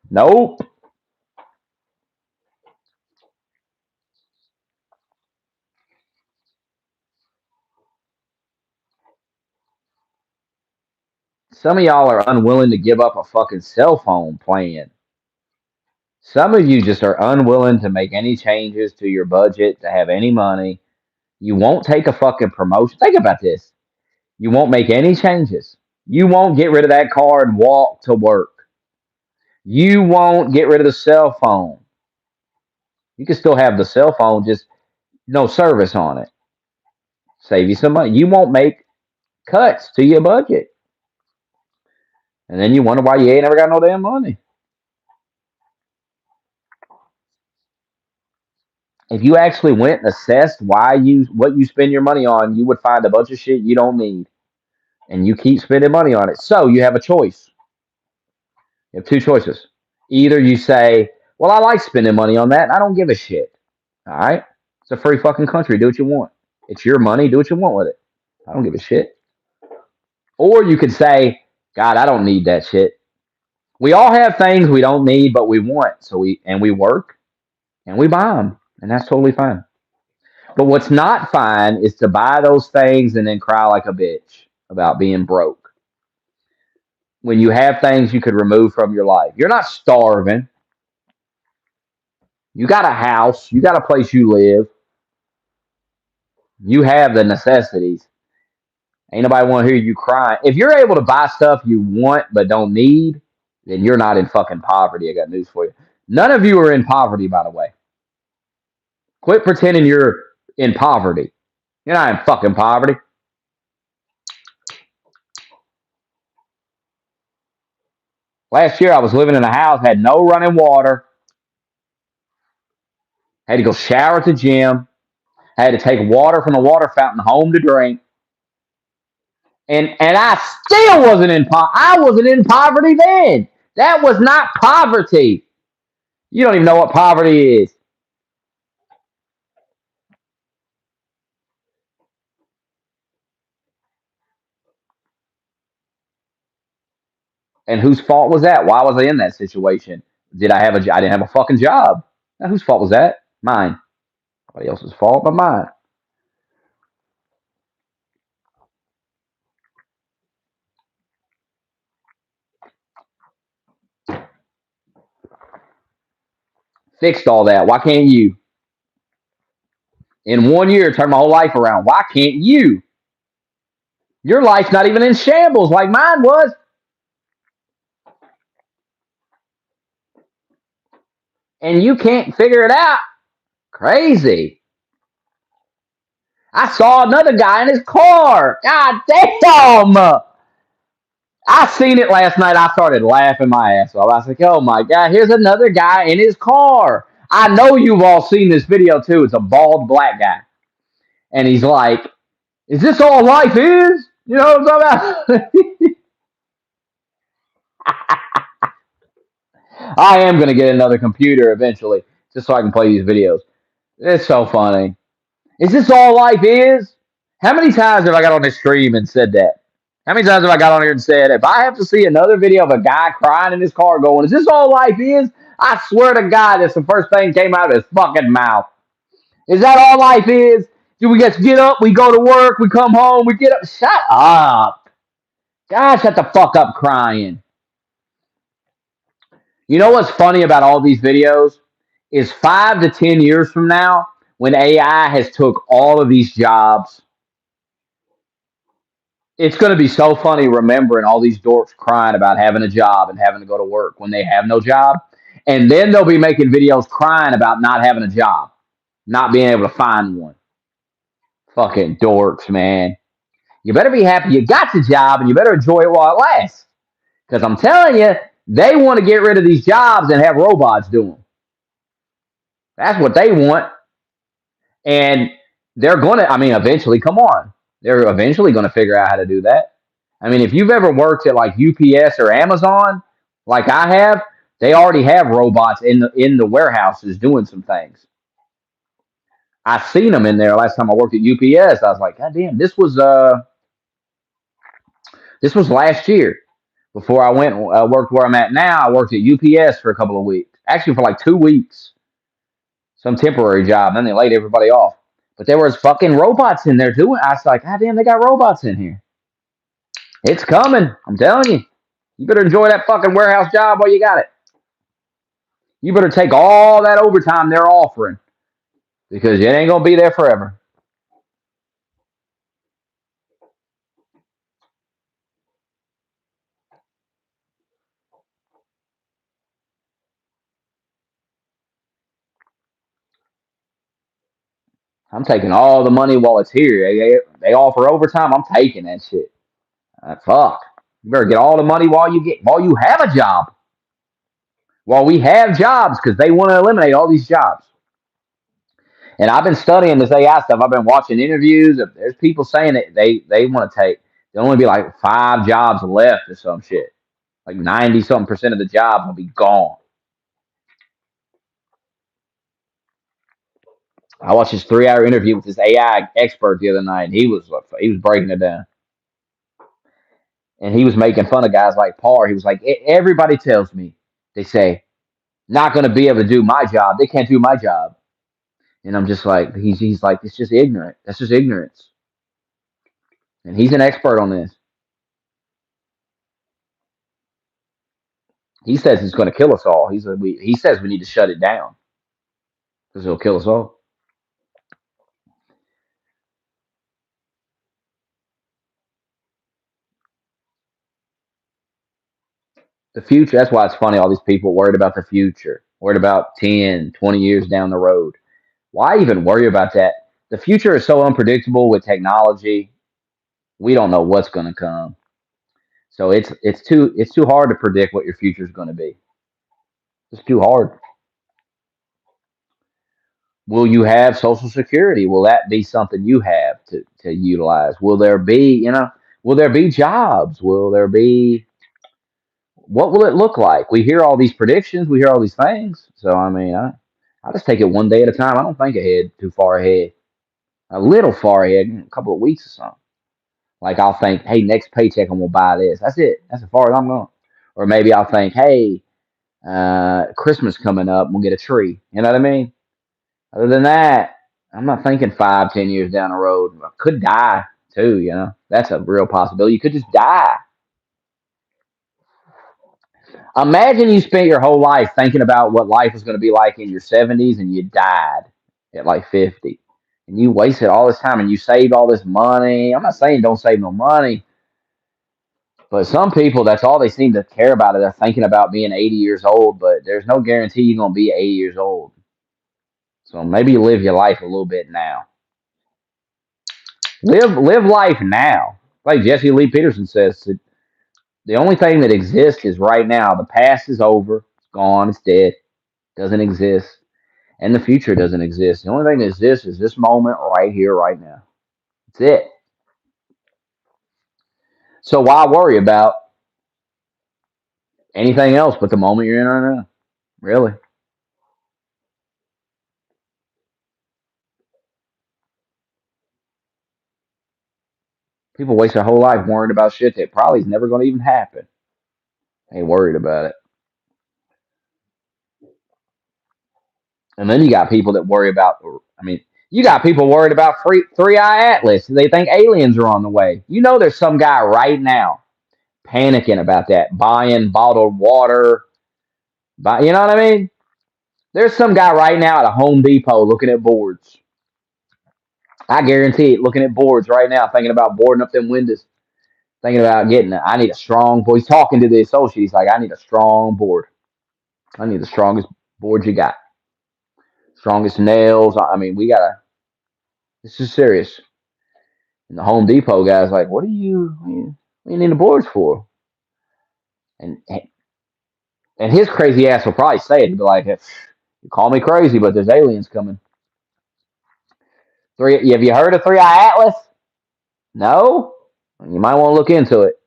nope. Some of y'all are unwilling to give up a fucking cell phone plan. Some of you just are unwilling to make any changes to your budget, to have any money. You won't take a fucking promotion. Think about this. You won't make any changes. You won't get rid of that car and walk to work. You won't get rid of the cell phone. You can still have the cell phone, just no service on it. Save you some money. You won't make cuts to your budget. And then you wonder why you ain't never got no damn money. If you actually went and assessed what you spend your money on, you would find a bunch of shit you don't need. And you keep spending money on it. So you have a choice. You have two choices. Either you say, well, I like spending money on that and I don't give a shit. All right? It's a free fucking country. Do what you want. It's your money. Do what you want with it. I don't give a shit. Or you could say, God, I don't need that shit. We all have things we don't need, but we want. We work and we buy them. And that's totally fine. But what's not fine is to buy those things and then cry like a bitch about being broke. When you have things you could remove from your life. You're not starving. You got a house. You got a place you live. You have the necessities. Ain't nobody want to hear you crying. If you're able to buy stuff you want but don't need, then you're not in fucking poverty. I got news for you. None of you are in poverty, by the way. Quit pretending you're in poverty. You're not in fucking poverty. Last year I was living in a house, had no running water, had to go shower at the gym, had to take water from the water fountain home to drink. And I still wasn't in I wasn't in poverty then. That was not poverty. You don't even know what poverty is. And whose fault was that? Why was I in that situation? Did I have I didn't have a fucking job. Now, whose fault was that? Mine. Nobody else's fault but mine. Fixed all that. Why can't you? In 1 year, turn my whole life around. Why can't you? Your life's not even in shambles like mine was. And you can't figure it out. Crazy. I saw another guy in his car. God damn. I seen it last night. I started laughing my ass off. I was like, oh my God, here's another guy in his car. I know you've all seen this video too. It's a bald black guy. And he's like, is this all life is? You know what I'm talking about? I am going to get another computer eventually just so I can play these videos. It's so funny. Is this all life is? How many times have I got on this stream and said that? How many times have I got on here and said, if I have to see another video of a guy crying in his car going, is this all life is? I swear to God, that's the first thing came out of his fucking mouth. Is that all life is? Do we get up, we go to work, we come home, we get up? Shut up. God, shut the fuck up crying. You know what's funny about all these videos? Is 5 to 10 years from now, when AI has took all of these jobs, it's going to be so funny remembering all these dorks crying about having a job and having to go to work when they have no job. And then they'll be making videos crying about not having a job, not being able to find one. Fucking dorks, man. You better be happy you got the job and you better enjoy it while it lasts. Because I'm telling you, they want to get rid of these jobs and have robots do them. That's what they want. And they're going to, I mean, eventually, come on. They're eventually going to figure out how to do that. I mean, if you've ever worked at like UPS or Amazon, like I have, they already have robots in the warehouses doing some things. I seen them in there last time I worked at UPS. I was like, God damn, this was last year. Before I went worked where I'm at now, I worked at UPS for a couple of weeks. Actually, for like 2 weeks, some temporary job. And then they laid everybody off. But there was fucking robots in there doing. I was like, God damn, they got robots in here. It's coming. I'm telling you. You better enjoy that fucking warehouse job while you got it. You better take all that overtime they're offering because it ain't gonna be there forever. I'm taking all the money while it's here. They offer overtime. I'm taking that shit. Fuck. You better get all the money while you have a job. While we have jobs, because they want to eliminate all these jobs. And I've been studying this AI stuff. I've been watching interviews. There's people saying that they want to take. There'll only be like 5 jobs left or some shit. Like 90 something percent of the jobs will be gone. I watched this 3 hour interview with this AI expert the other night, and he was breaking it down, and he was making fun of guys like Parr. He was like, Everybody tells me, they say, not going to be able to do my job. They can't do my job." And I'm just like, he's like, it's just ignorant. That's just ignorance. And he's an expert on this. He says it's going to kill us all. He says we need to shut it down because it'll kill us all. The future, that's why it's funny. All these people worried about the future, worried about 10, 20 years down the road. Why even worry about that? The future is so unpredictable with technology. We don't know what's going to come. So it's too hard to predict what your future is going to be. It's too hard. Will you have Social Security? Will that be something you have to utilize? Will there be jobs? Will there be, what will it look like? We hear all these predictions, we hear all these things. So, I mean, I just take it one day at a time. I don't think ahead too far ahead. A little far ahead, a couple of weeks or something. Like I'll think, hey, next paycheck I'm gonna buy this. That's it. That's as far as I'm going. Or maybe I'll think, hey, Christmas coming up, we'll get a tree. You know what I mean? Other than that, I'm not thinking 5, 10 years down the road. I could die too, you know. That's a real possibility. You could just die. Imagine you spent your whole life thinking about what life was going to be like in your 70s and you died at like 50. and you wasted all this time and you saved all this money. I'm not saying don't save no money, but some people, that's all they seem to care about. They're thinking about being 80 years old, but there's no guarantee you're going to be 80 years old. So maybe live your life a little bit now. Live life now. Like Jesse Lee Peterson says, the only thing that exists is right now. The past is over, it's gone, it's dead, doesn't exist, and the future doesn't exist. The only thing that exists is this moment right here, right now. That's it. So why worry about anything else but the moment you're in right now? Really? People waste their whole life worrying about shit that probably is never going to even happen. They worried about it. And then you got people that worry about, I mean, you got people worried about Three Eye Atlas. They think aliens are on the way. You know, there's some guy right now panicking about that, buying bottled water. You know what I mean? There's some guy right now at a Home Depot looking at boards. I guarantee it, looking at boards right now, thinking about boarding up them windows, thinking about I need a strong board. He's talking to the associate. He's like, I need a strong board. I need the strongest board you got. Strongest nails. I mean, this is serious. And the Home Depot guy's like, what do you need the boards for? And and his crazy ass will probably say it. He'll be like, you call me crazy, but there's aliens coming. Have you heard of Three Eye Atlas? No? You might want to look into it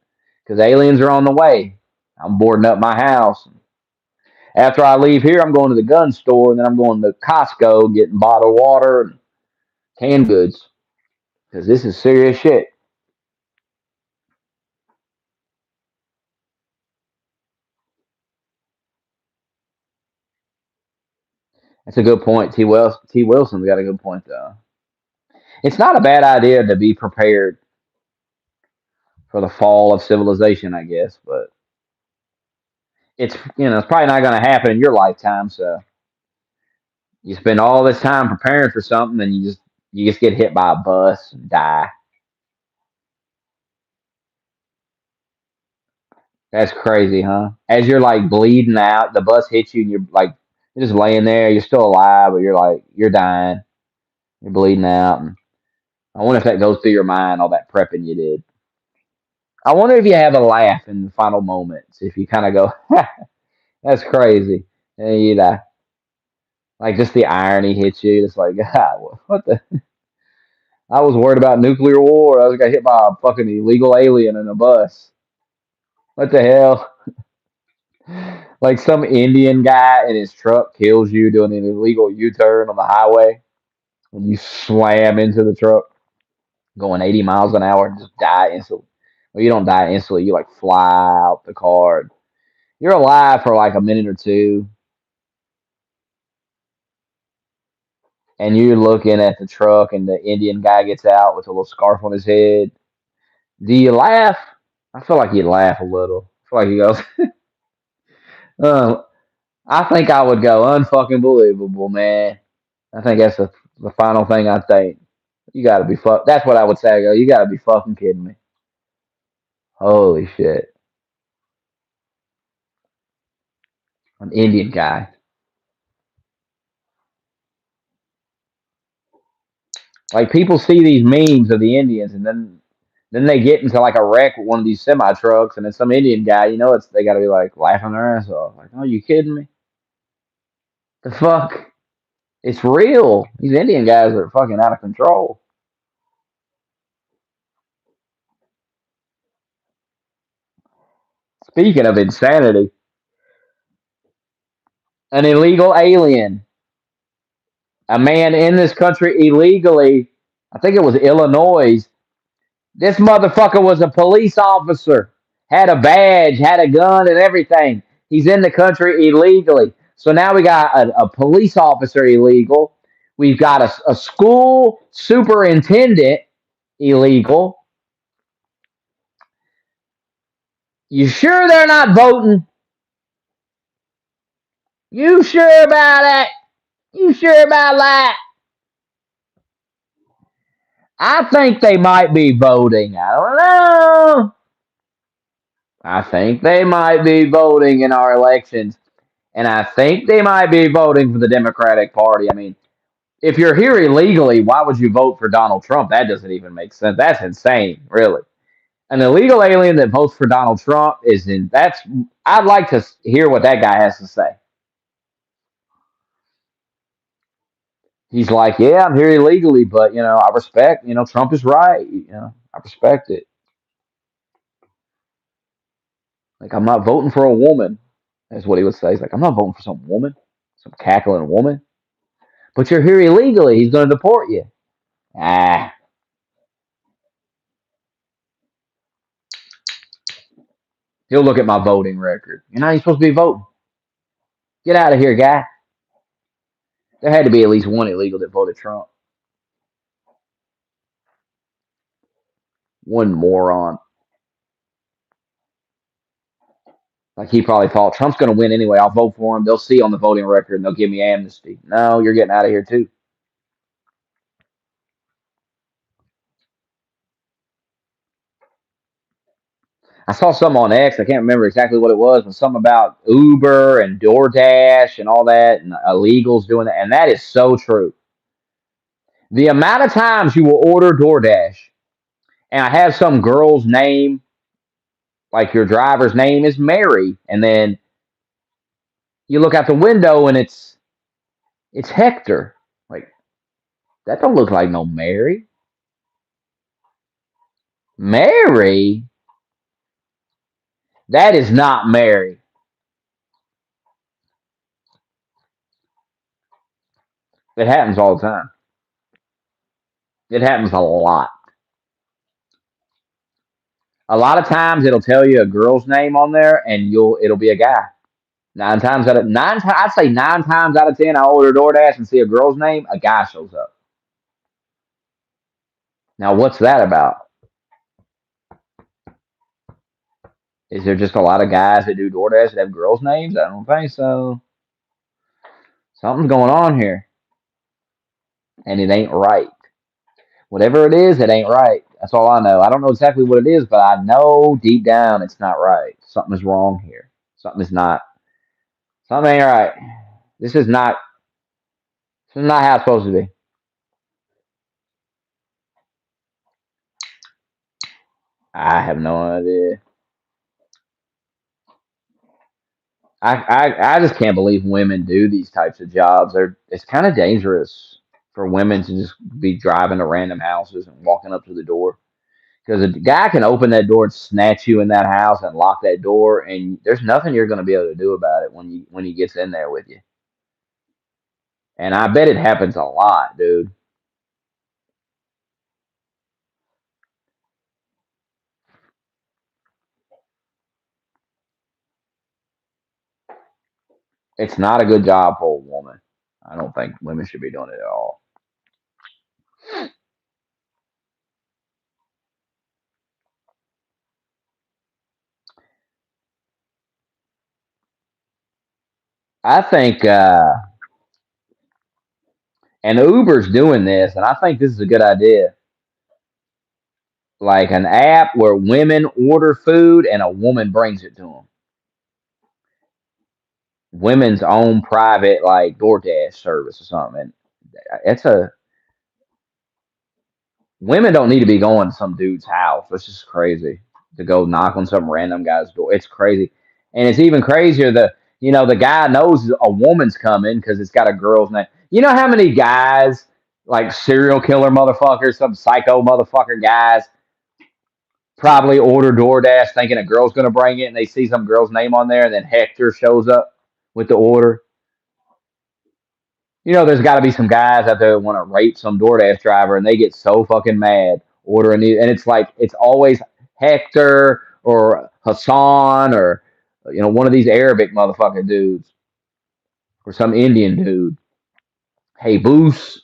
because aliens are on the way. I'm boarding up my house. After I leave here, I'm going to the gun store and then I'm going to Costco getting bottled water and canned goods because this is serious shit. That's a good point. T. Wilson's got a good point though. It's not a bad idea to be prepared for the fall of civilization, I guess, but it's probably not going to happen in your lifetime. So you spend all this time preparing for something, and you just get hit by a bus and die. That's crazy, huh? As you're like bleeding out, the bus hits you, and you're just laying there. You're still alive, but you're dying. You're bleeding out, and I wonder if that goes through your mind, all that prepping you did. I wonder if you have a laugh in the final moments, if you kind of go, "That's crazy," and you die. Like just the irony hits you. It's like, God, what the? I was worried about nuclear war. I was got hit by a fucking illegal alien in a bus. What the hell? Like some Indian guy in his truck kills you doing an illegal U-turn on the highway, and you slam into the truck going 80 miles an hour and just die instantly. Well, you don't die instantly. You like fly out the car. You're alive for like a minute or two, and you're looking at the truck, and the Indian guy gets out with a little scarf on his head. Do you laugh? I feel like you'd laugh a little. I feel like he goes, uh, I think I would go unfucking believable, man. I think that's the final thing I think. You gotta be fuck. That's what I would say. I go, you gotta be fucking kidding me. Holy shit. An Indian guy. Like people see these memes of the Indians, and then they get into like a wreck with one of these semi trucks, and then some Indian guy, they gotta be like laughing their ass off. Like, oh, you kidding me? The fuck? It's real. These Indian guys are fucking out of control. Speaking of insanity, an illegal alien, a man in this country illegally, I think it was Illinois. This motherfucker was a police officer, had a badge, had a gun, and everything. He's in the country illegally. So now we got a police officer illegal. We've got a school superintendent illegal. You sure they're not voting? You sure about that? You sure about that? I think they might be voting. I don't know. I think they might be voting in our elections, and I think they might be voting for the Democratic Party. I mean, if you're here illegally, why would you vote for Donald Trump? That doesn't even make sense. That's insane, really. An illegal alien that votes for Donald Trump is in. That's. I'd like to hear what that guy has to say. He's like, yeah, I'm here illegally, but I respect. Trump is right. I respect it. Like, I'm not voting for a woman. That's what he would say. He's like, I'm not voting for some woman, some cackling woman. But you're here illegally. He's going to deport you. Ah, he'll look at my voting record. You're not even supposed to be voting. Get out of here, guy. There had to be at least one illegal that voted Trump. One moron. Like he probably thought Trump's going to win anyway. I'll vote for him. They'll see on the voting record and they'll give me amnesty. No, you're getting out of here too. I saw something on X. I can't remember exactly what it was, but something about Uber and DoorDash and all that, and illegals doing that. And that is so true. The amount of times you will order DoorDash, and I have some girl's name, like your driver's name is Mary, and then you look out the window and it's Hector. Like that don't look like no Mary. Mary? That is not Mary. It happens all the time. It happens a lot. A lot of times it'll tell you a girl's name on there, and it'll be a guy. I'd say 9 times out of 10, I order DoorDash and see a girl's name, a guy shows up. Now, what's that about? Is there just a lot of guys that do DoorDash that have girls' names? I don't think so. Something's going on here, and it ain't right. Whatever it is, it ain't right. That's all I know. I don't know exactly what it is, but I know deep down it's not right. Something is wrong here. Something is not. Something ain't right. This is not. This is not how it's supposed to be. I have no idea. I just can't believe women do these types of jobs. It's kind of dangerous for women to just be driving to random houses and walking up to the door. Because a guy can open that door and snatch you in that house and lock that door, and there's nothing you're going to be able to do about it when he gets in there with you. And I bet it happens a lot, dude. It's not a good job for a woman. I don't think women should be doing it at all. I think, and Uber's doing this, and I think this is a good idea. Like an app where women order food and a woman brings it to them. Women's own private like DoorDash service or something. And it's a women don't need to be going to some dude's house. It's just crazy to go knock on some random guy's door. It's crazy, and it's even crazier. The guy knows a woman's coming because it's got a girl's name. You know how many guys like serial killer motherfuckers, some psycho motherfucker guys probably order DoorDash thinking a girl's gonna bring it, and they see some girl's name on there, and then Hector shows up with the order. There's got to be some guys out there that want to rape some DoorDash driver, and they get so fucking mad ordering it, and it's like it's always Hector or Hassan or one of these Arabic motherfucking dudes or some Indian dude. Hey, Boos.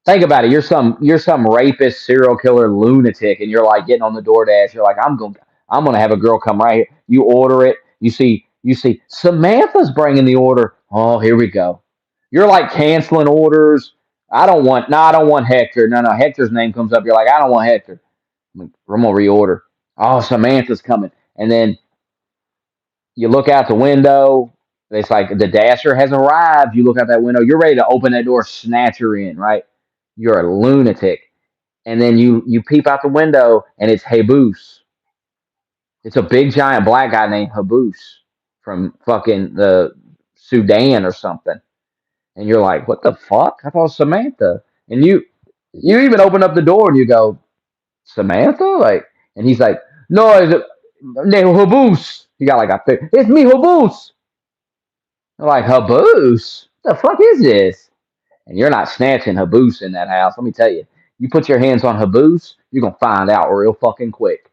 Think about it. You're some rapist, serial killer, lunatic, and you're like getting on the DoorDash. You're like, I'm gonna have a girl come right here. You order it. You see Samantha's bringing the order. Oh, here we go. You're like canceling orders. I don't want, no, I don't want Hector. No, no, Hector's name comes up. You're like, I don't want Hector. I'm gonna reorder. Oh, Samantha's coming, and then you look out the window. It's like the dasher has arrived. You look out that window. You're ready to open that door, snatch her in. Right? You're a lunatic. And then you peep out the window, and it's Jesus. It's a big giant black guy named Jesus from fucking the Sudan or something. And you're like, what the fuck? I thought it was Samantha. And you even open up the door and you go, Samantha? Like, and he's like, no, it's named Habus. He got like a thing. It's me, Habus. I'm like, Habus? What the fuck is this? And you're not snatching Habus in that house. Let me tell you. You put your hands on Habus, you're gonna find out real fucking quick.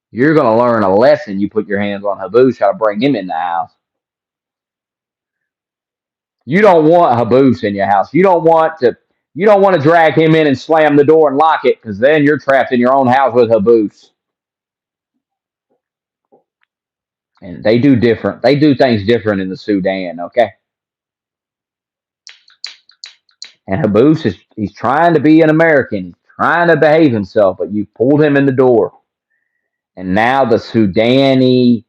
You're gonna learn a lesson. You put your hands on Habus, how to bring him in the house. You don't want Habus in your house. You don't want to drag him in and slam the door and lock it, because then you're trapped in your own house with Habus. And they do different. They do things different in the Sudan, okay? And Habus is he's trying to be an American. He's trying to behave himself, but you pulled him in the door. And now the Sudani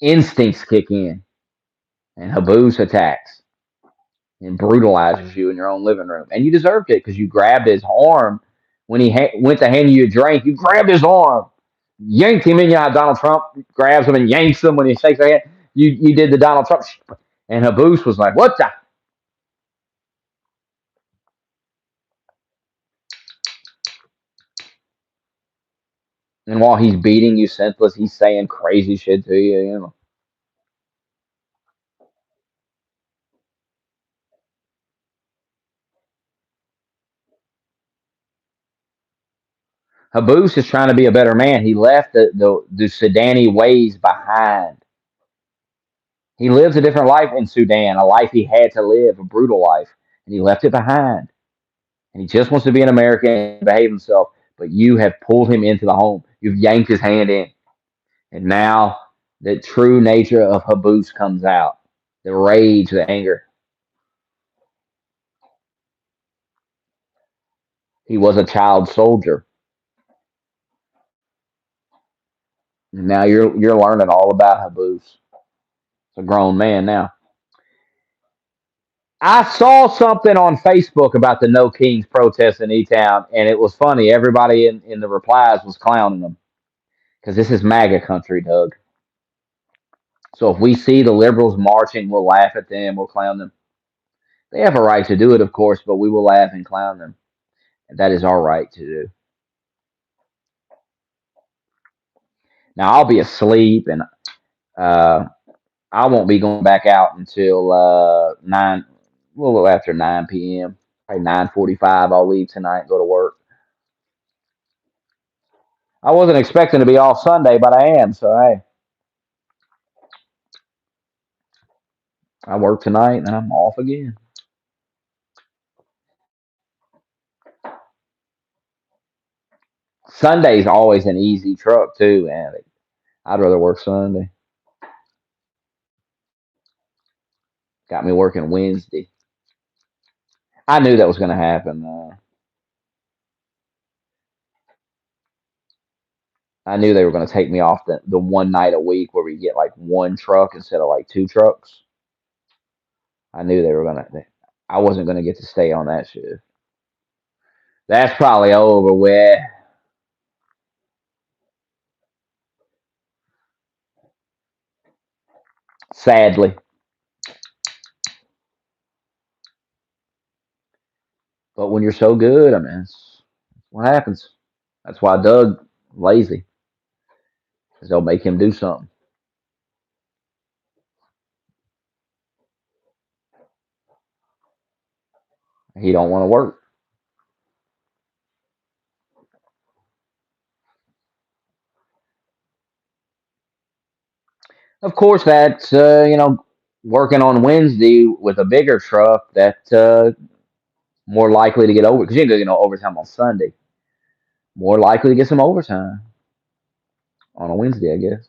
instincts kick in, and Habus attacks and brutalizes you in your own living room. And you deserved it because you grabbed his arm when he went to hand you a drink. You grabbed his arm, yanked him in. You know how Donald Trump grabs him and yanks him when he shakes their hand? You did the Donald Trump. And Habus was like, what the? And while he's beating you senseless, he's saying crazy shit to you, you know. Habus is trying to be a better man. He left the Sudani ways behind. He lives a different life in Sudan, a life he had to live, a brutal life, and he left it behind. And he just wants to be an American and behave himself. But you have pulled him into the home. You've yanked his hand in. And now the true nature of Habus comes out. The rage, the anger. He was a child soldier. And now you're learning all about Habus. It's a grown man now. I saw something on Facebook about the No Kings protest in E Town, and it was funny. Everybody in the replies was clowning them because this is MAGA country, Doug. So if we see the liberals marching, we'll laugh at them, we'll clown them. They have a right to do it, of course, but we will laugh and clown them. And that is our right to do. Now, I'll be asleep, and uh, I won't be going back out until 9, a little after 9 p.m. Probably 9:45. I'll leave tonight and go to work. I wasn't expecting to be off Sunday, but I am. So hey, I work tonight and I'm off again. Sunday's always an easy truck too, man. I'd rather work Sunday. Got me working Wednesday. I knew that was going to happen. I knew they were going to take me off the one night a week where we get like one truck instead of like two trucks. I knew they were going to. I wasn't going to get to stay on that shift. That's probably over with. Sadly, but when you're so good, I mean, it's what happens. That's why Doug lazy, because they'll make him do something. He don't want to work. Of course, that's working on Wednesday with a bigger truck. That more likely to get over because you ain't gonna get no overtime on Sunday. More likely to get some overtime on a Wednesday, I guess.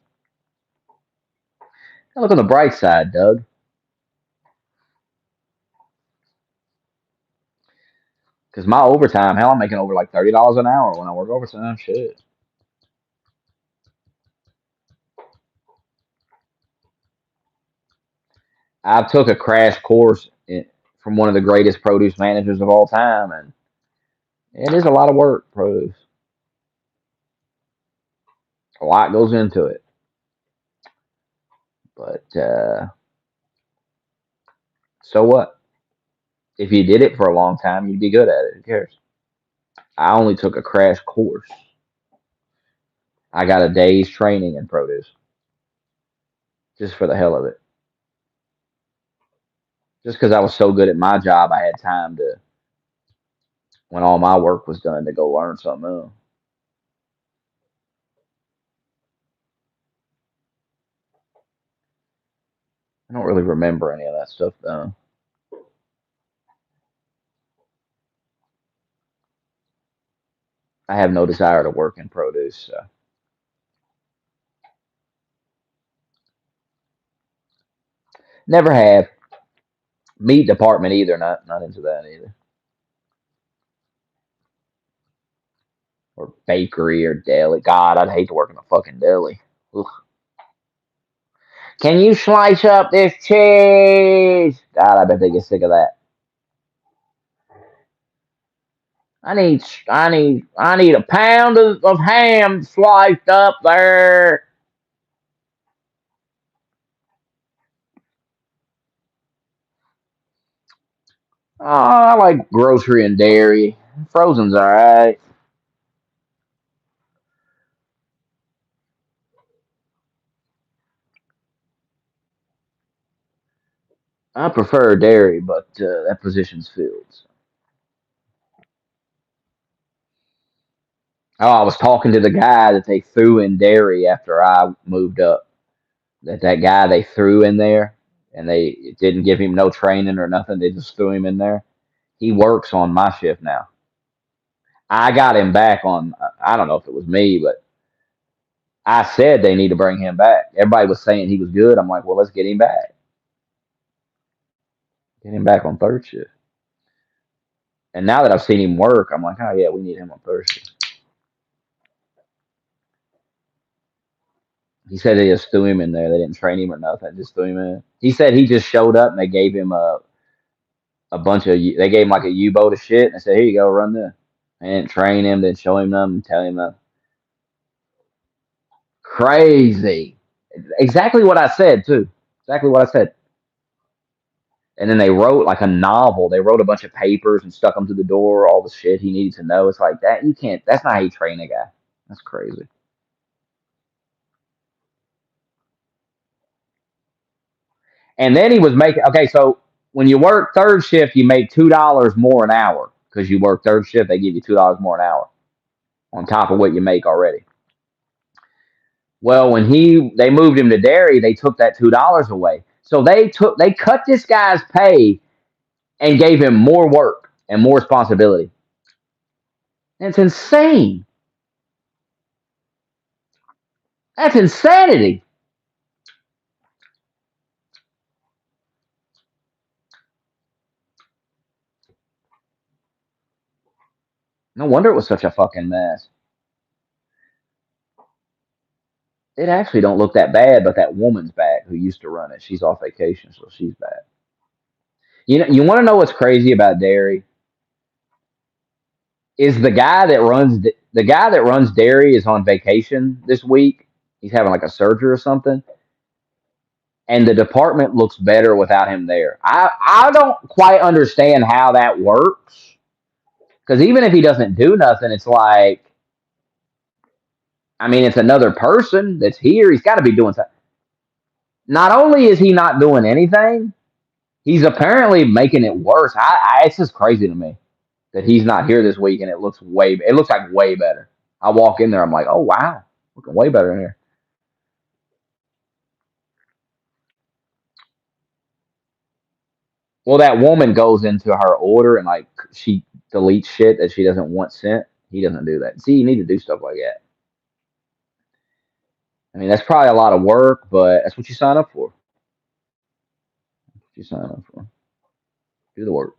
Look on the bright side, Doug. Because my overtime, hell, I'm making over like $30 an hour when I work overtime. Shit. I took a crash course from one of the greatest produce managers of all time, and it is a lot of work. Produce, a lot goes into it, but so what? If you did it for a long time, you'd be good at it. Who cares? I only took a crash course. I got a day's training in produce just for the hell of it. Just because I was so good at my job, I had time to, when all my work was done, to go learn something else. I don't really remember any of that stuff though. I have no desire to work in produce. So. Never have. Meat department either. Not into that either. Or bakery or deli. God, I'd hate to work in a fucking deli. Ugh. Can you slice up this cheese? God, I bet they get sick of that. I need a pound of ham sliced up there. Oh, I like grocery and dairy. Frozen's alright. I prefer dairy, but that position's filled. So. Oh, I was talking to the guy that they threw in dairy after I moved up. That guy they threw in there, and they didn't give him no training or nothing. They just threw him in there. He works on my shift now. I got him back on. I don't know if it was me, but I said they need to bring him back. Everybody was saying he was good. I'm like, well, let's get him back. Get him back on third shift. And now that I've seen him work, I'm like, oh yeah, we need him on third shift. He said they just threw him in there. They didn't train him or nothing. Just threw him in. He said he just showed up and they gave him a bunch of. They gave him like a U-boat of shit and they said, here you go, run this. They didn't train him. Didn't show him nothing. Tell him nothing. Crazy. Exactly what I said too. Exactly what I said. And then they wrote like a novel. They wrote a bunch of papers and stuck them to the door. All the shit he needed to know. It's like that. You can't. That's not how you train a guy. That's crazy. And then he was making. Okay, so when you work third shift, you make $2 more an hour because you work third shift. They give you $2 more an hour on top of what you make already. Well, when they moved him to dairy, they took that $2 away. So they cut this guy's pay and gave him more work and more responsibility. And it's insane. That's insanity. No wonder it was such a fucking mess. It actually don't look that bad, but that woman's back who used to run it. She's off vacation, so she's back. You want to know what's crazy about dairy? Is the guy that runs dairy is on vacation this week. He's having like a surgery or something, and the department looks better without him there. I don't quite understand how that works because even if he doesn't do nothing, it's like I mean it's another person that's here. He's got to be doing something. Not only is he not doing anything, he's apparently making it worse. It's just crazy to me that he's not here this week, and it looks like way better. I walk in there, I'm like, oh wow, looking way better in here. Well, that woman goes into her order and like she deletes shit that she doesn't want sent. He doesn't do that. See, you need to do stuff like that. I mean, that's probably a lot of work, but that's what you sign up for. What you sign up for. Do the work.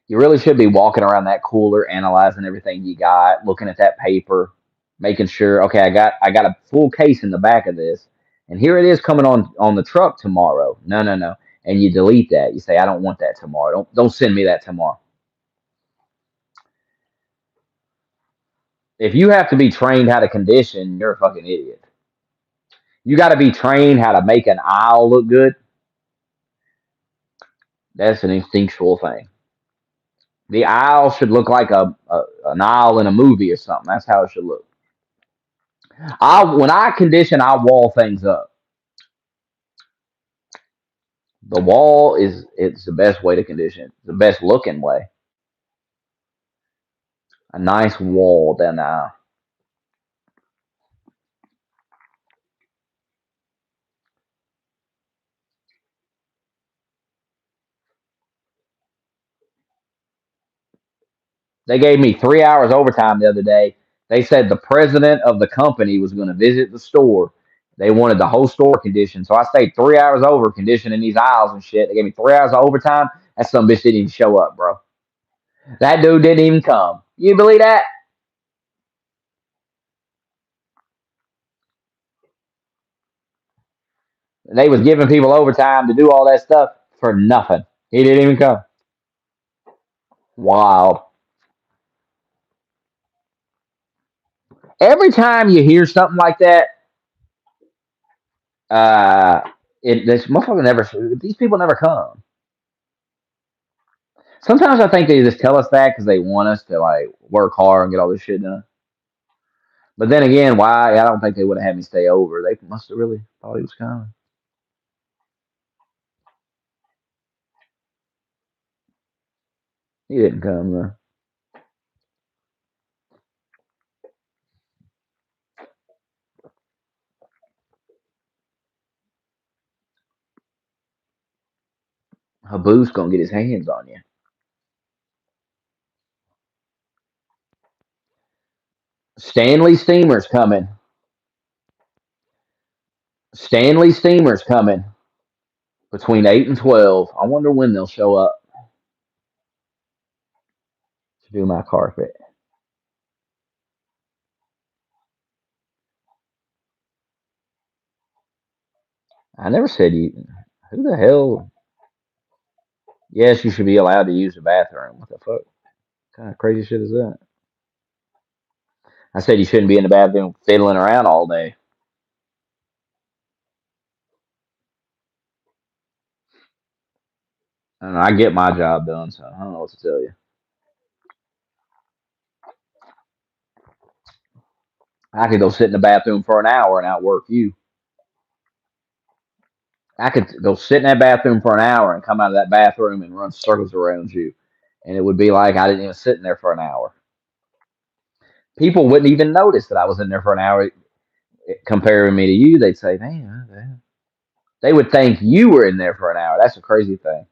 You really should be walking around that cooler, analyzing everything you got, looking at that paper, making sure, okay, I got a full case in the back of this, and here it is coming on the truck tomorrow. No, no, no. And you delete that. You say, I don't want that tomorrow. Don't send me that tomorrow. If you have to be trained how to condition, you're a fucking idiot. You got to be trained how to make an aisle look good. That's an instinctual thing. The aisle should look like an aisle in a movie or something. That's how it should look. I when I condition, I wall things up. The wall is it's the best way to condition. The best looking way. A nice wall down the aisle. They gave me 3 hours overtime the other day. They said the president of the company was going to visit the store. They wanted the whole store conditioned. So I stayed 3 hours over conditioning these aisles and shit. They gave me 3 hours of overtime. That some bitch didn't even show up, bro. That dude didn't even come. You believe that? They was giving people overtime to do all that stuff for nothing. He didn't even come. Wild. Every time you hear something like that, uh, this motherfucker never. These people never come. Sometimes I think they just tell us that because they want us to like work hard and get all this shit done. But then again, why? I don't think they would have had me stay over. They must have really thought he was coming. He didn't come though. Haboo's gonna get his hands on you. Stanley Steamer's coming. Stanley Steamer's coming between 8 and 12. I wonder when they'll show up to do my carpet. I never said you. Who the hell? Yes, you should be allowed to use the bathroom. What the fuck? What kind of crazy shit is that? I said you shouldn't be in the bathroom fiddling around all day. I don't know, I get my job done, so I don't know what to tell you. I could go sit in the bathroom for an hour and outwork you. I could go sit in that bathroom for an hour and come out of that bathroom and run circles around you, and it would be like I didn't even sit in there for an hour. People wouldn't even notice that I was in there for an hour comparing me to you. They'd say, "Man, they would think you were in there for an hour." That's a crazy thing.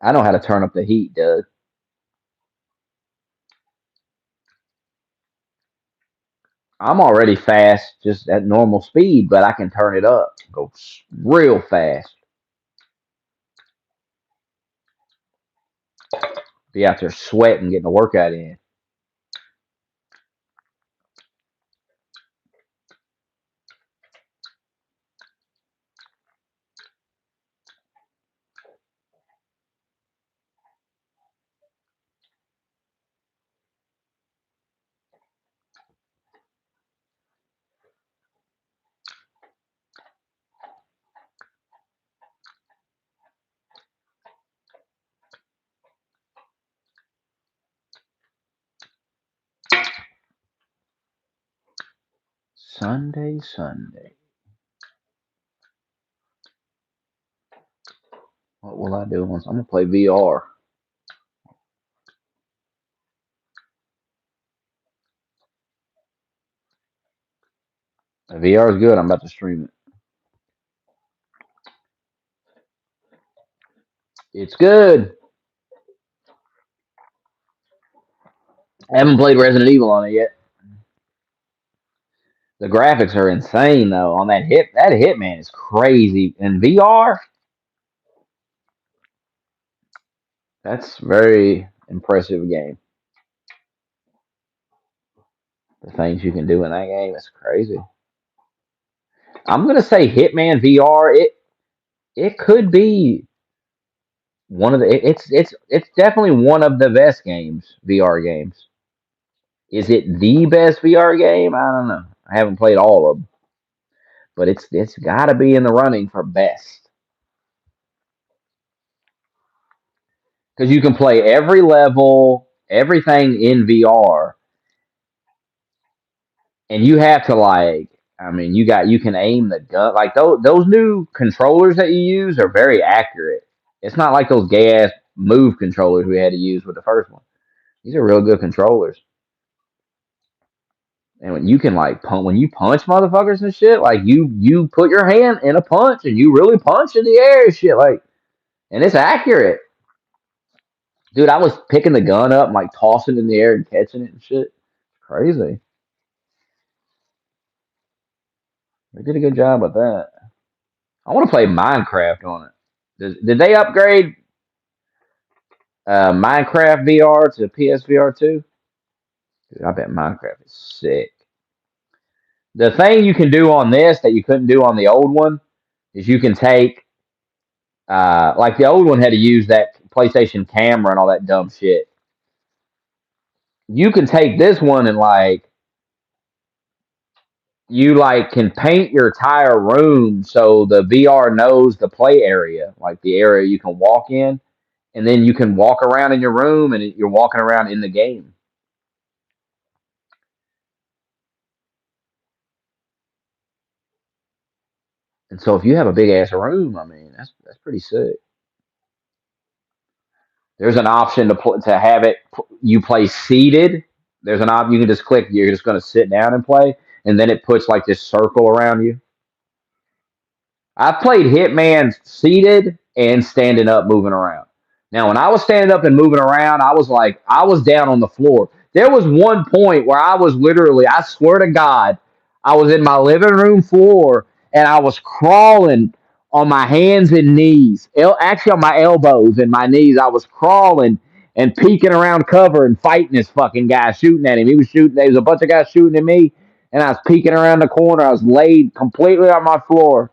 I know how to turn up the heat, Doug. I'm already fast, just at normal speed, but I can turn it up, go real fast. Be out there sweating, getting a workout in. Sunday, Sunday. What will I do once? I'm gonna play VR. VR is good. I'm about to stream it. It's good. I haven't played Resident Evil on it yet. The graphics are insane though on that hit. That Hitman is crazy in VR. That's very impressive game. The things you can do in that game is crazy. I'm gonna say Hitman VR. It could be one of the. It's definitely one of the best games. VR games. Is it the best VR game? I don't know. I haven't played all of them, but it's got to be in the running for best because you can play every level, everything in VR, and you have to like. I mean, you can aim the gun like those new controllers that you use are very accurate. It's not like those gay ass move controllers we had to use with the first one. These are real good controllers. And when you can like punch, when you punch motherfuckers and shit, like you put your hand in a punch and you really punch in the air and shit, like, and it's accurate, dude. I was picking the gun up and like tossing it in the air and catching it and shit. Crazy. They did a good job with that. I want to play Minecraft on it. Did they upgrade Minecraft VR to PSVR 2? Dude, I bet Minecraft is sick. The thing you can do on this that you couldn't do on the old one is you can take like the old one had to use that PlayStation camera and all that dumb shit. You can take this one and like you like can paint your entire room so the VR knows the play area, like the area you can walk in, and then you can walk around in your room and you're walking around in the game. And so if you have a big ass room, I mean that's pretty sick. There's an option to have it you play seated. There's an option you can just click. You're just going to sit down and play, and then it puts like this circle around you. I played Hitman seated and standing up, moving around. Now, when I was standing up and moving around, I was down on the floor. There was one point where I was literally, I swear to God, I was in my living room floor and I was crawling on my hands and knees, actually on my elbows and my knees. I was crawling and peeking around cover and fighting this fucking guy, shooting at him. He was shooting, there was a bunch of guys shooting at me, and I was peeking around the corner. I was laid completely on my floor,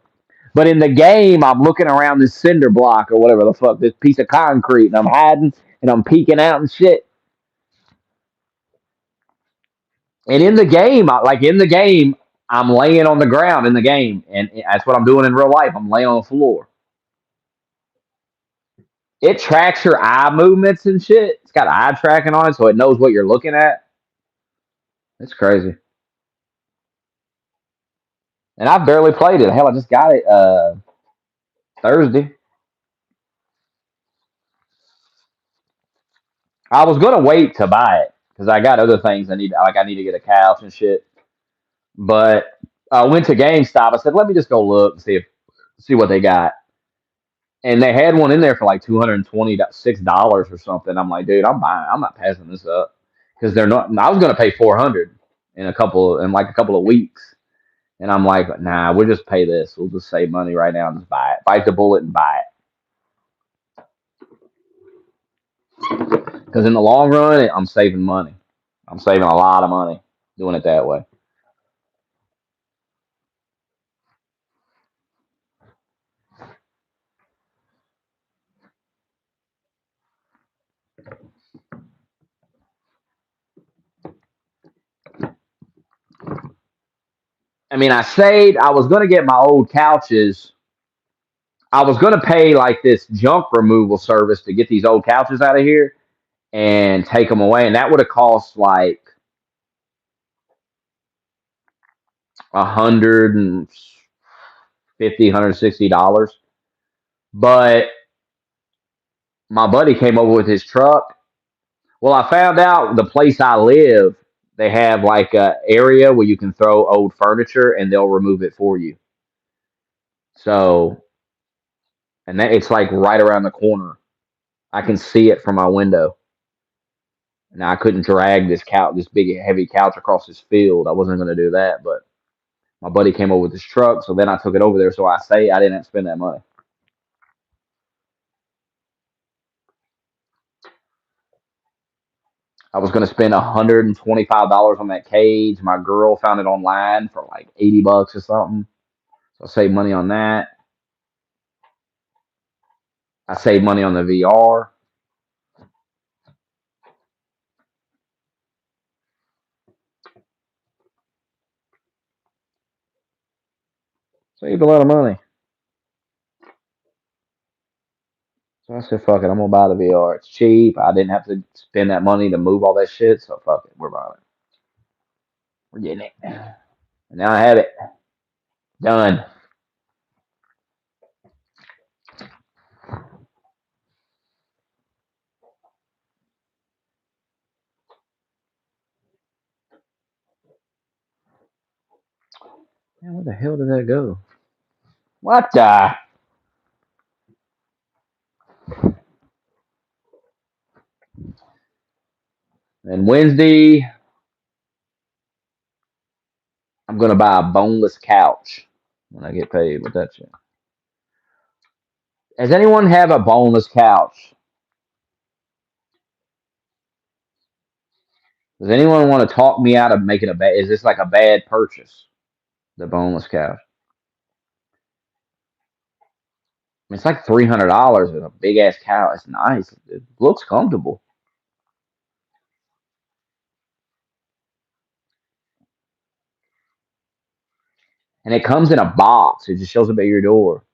but in the game, I'm looking around this cinder block or whatever the fuck, this piece of concrete, and I'm hiding and I'm peeking out and shit. And in the game, I'm laying on the ground in the game, and that's what I'm doing in real life. I'm laying on the floor. It tracks your eye movements and shit. It's got eye tracking on it, so it knows what you're looking at. It's crazy. And I've barely played it. Hell, I just got it Thursday. I was gonna wait to buy it because I got other things I need. Like I need to get a couch and shit. But I went to GameStop. I said, let me just go look and see what they got. And they had one in there for like $226 or something. I'm like, dude, I'm buying. I'm not passing this up because they're not. I was gonna pay 400 in like a couple of weeks, and I'm like, nah, we'll just pay this. We'll just save money right now and just buy it. Bite the bullet and buy it. Because in the long run, I'm saving money. I'm saving a lot of money doing it that way. I mean, I saved. I was gonna get my old couches. I was gonna pay like this junk removal service to get these old couches out of here and take them away, and that would have cost like 150, $160. But my buddy came over with his truck. Well, I found out the place I live, they have like a area where you can throw old furniture and they'll remove it for you. So, and that it's like right around the corner. I can see it from my window. Now I couldn't drag this big heavy couch across this field. I wasn't going to do that, but My buddy came over with his truck, so then I took it over there. So I say I didn't have to spend that money. I was gonna spend $125 on that cage. My girl found it online for like $80 or something. So I saved money on that. I saved money on the VR. Saved a lot of money. So I said, fuck it, I'm gonna buy the VR. It's cheap. I didn't have to spend that money to move all that shit. So fuck it, we're buying it. We're getting it. And now I have it. Done. Man, where the hell did that go? What the? And Wednesday, I'm gonna buy a boneless couch when I get paid with that shit. Does anyone have a boneless couch? Does anyone want to talk me out of making a bad? Is this like a bad purchase? The boneless couch. I mean, it's like $300 and a big ass couch. It's nice. It looks comfortable. And it comes in a box. It just shows up at your door,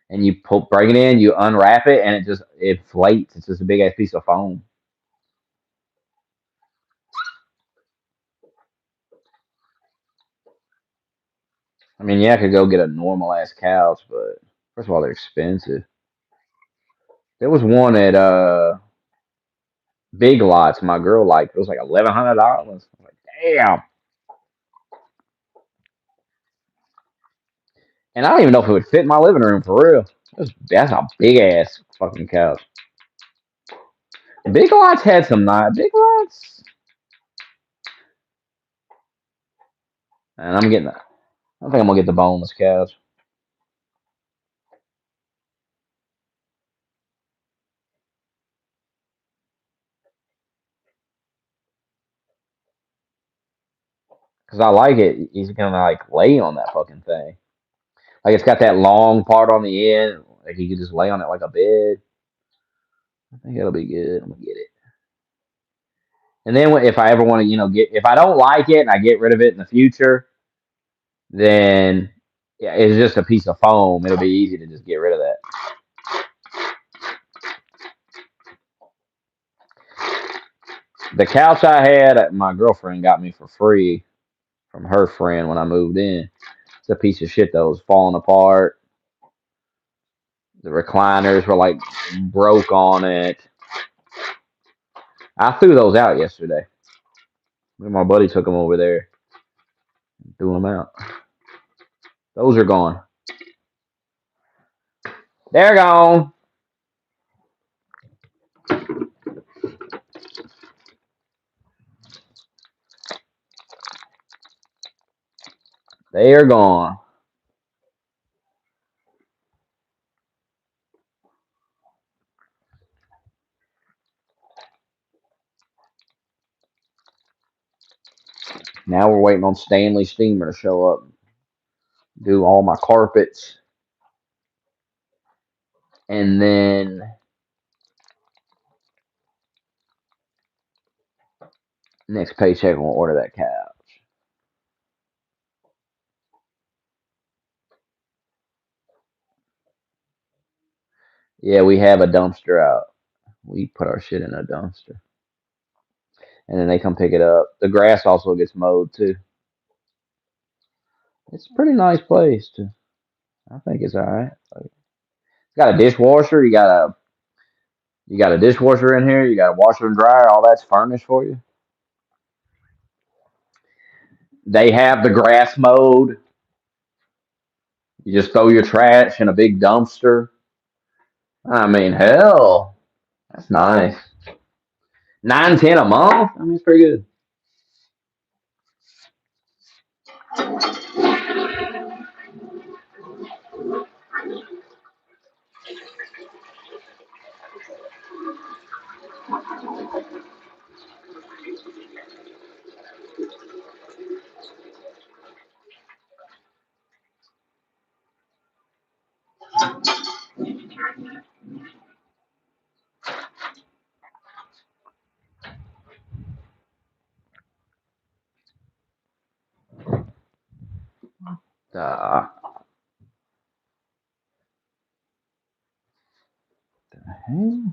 and you bring it in, you unwrap it, and it inflates. It's just a big ass piece of foam. I mean, yeah, I could go get a normal ass couch, but first of all, they're expensive. There was one at Big Lots. My girl liked it. Was like $1,100. I was like, damn. And I don't even know if it would fit in my living room for real. That's a big ass fucking couch. Big Lots had some nice Big Lots, and I'm getting. I think I'm gonna get the boneless couch because I like it. He's gonna like lay on that fucking thing. Like it's got that long part on the end. Like he could just lay on it like a bed. I think it'll be good. I'm gonna get it. And then if I ever want to, get if I don't like it and I get rid of it in the future, then yeah, it's just a piece of foam. It'll be easy to just get rid of that. The couch I had, my girlfriend got me for free from her friend when I moved in. It's a piece of shit though. It's falling apart. The recliners were like broke on it. I threw those out yesterday. My buddy took them over there and threw them out. Those are gone. They're gone. They are gone. Now we're waiting on Stanley Steamer to show up, do all my carpets, and then next paycheck we'll order that couch. Yeah, we have a dumpster out. We put our shit in a dumpster, and then they come pick it up. The grass also gets mowed too. It's a pretty nice place too. I think it's all right. Like, it's got a dishwasher. You got a dishwasher in here. You got a washer and dryer. All that's furnished for you. They have the grass mowed. You just throw your trash in a big dumpster. I mean, hell, that's nice. 9, 10 a month. I mean, it's pretty good. Uh, hmm?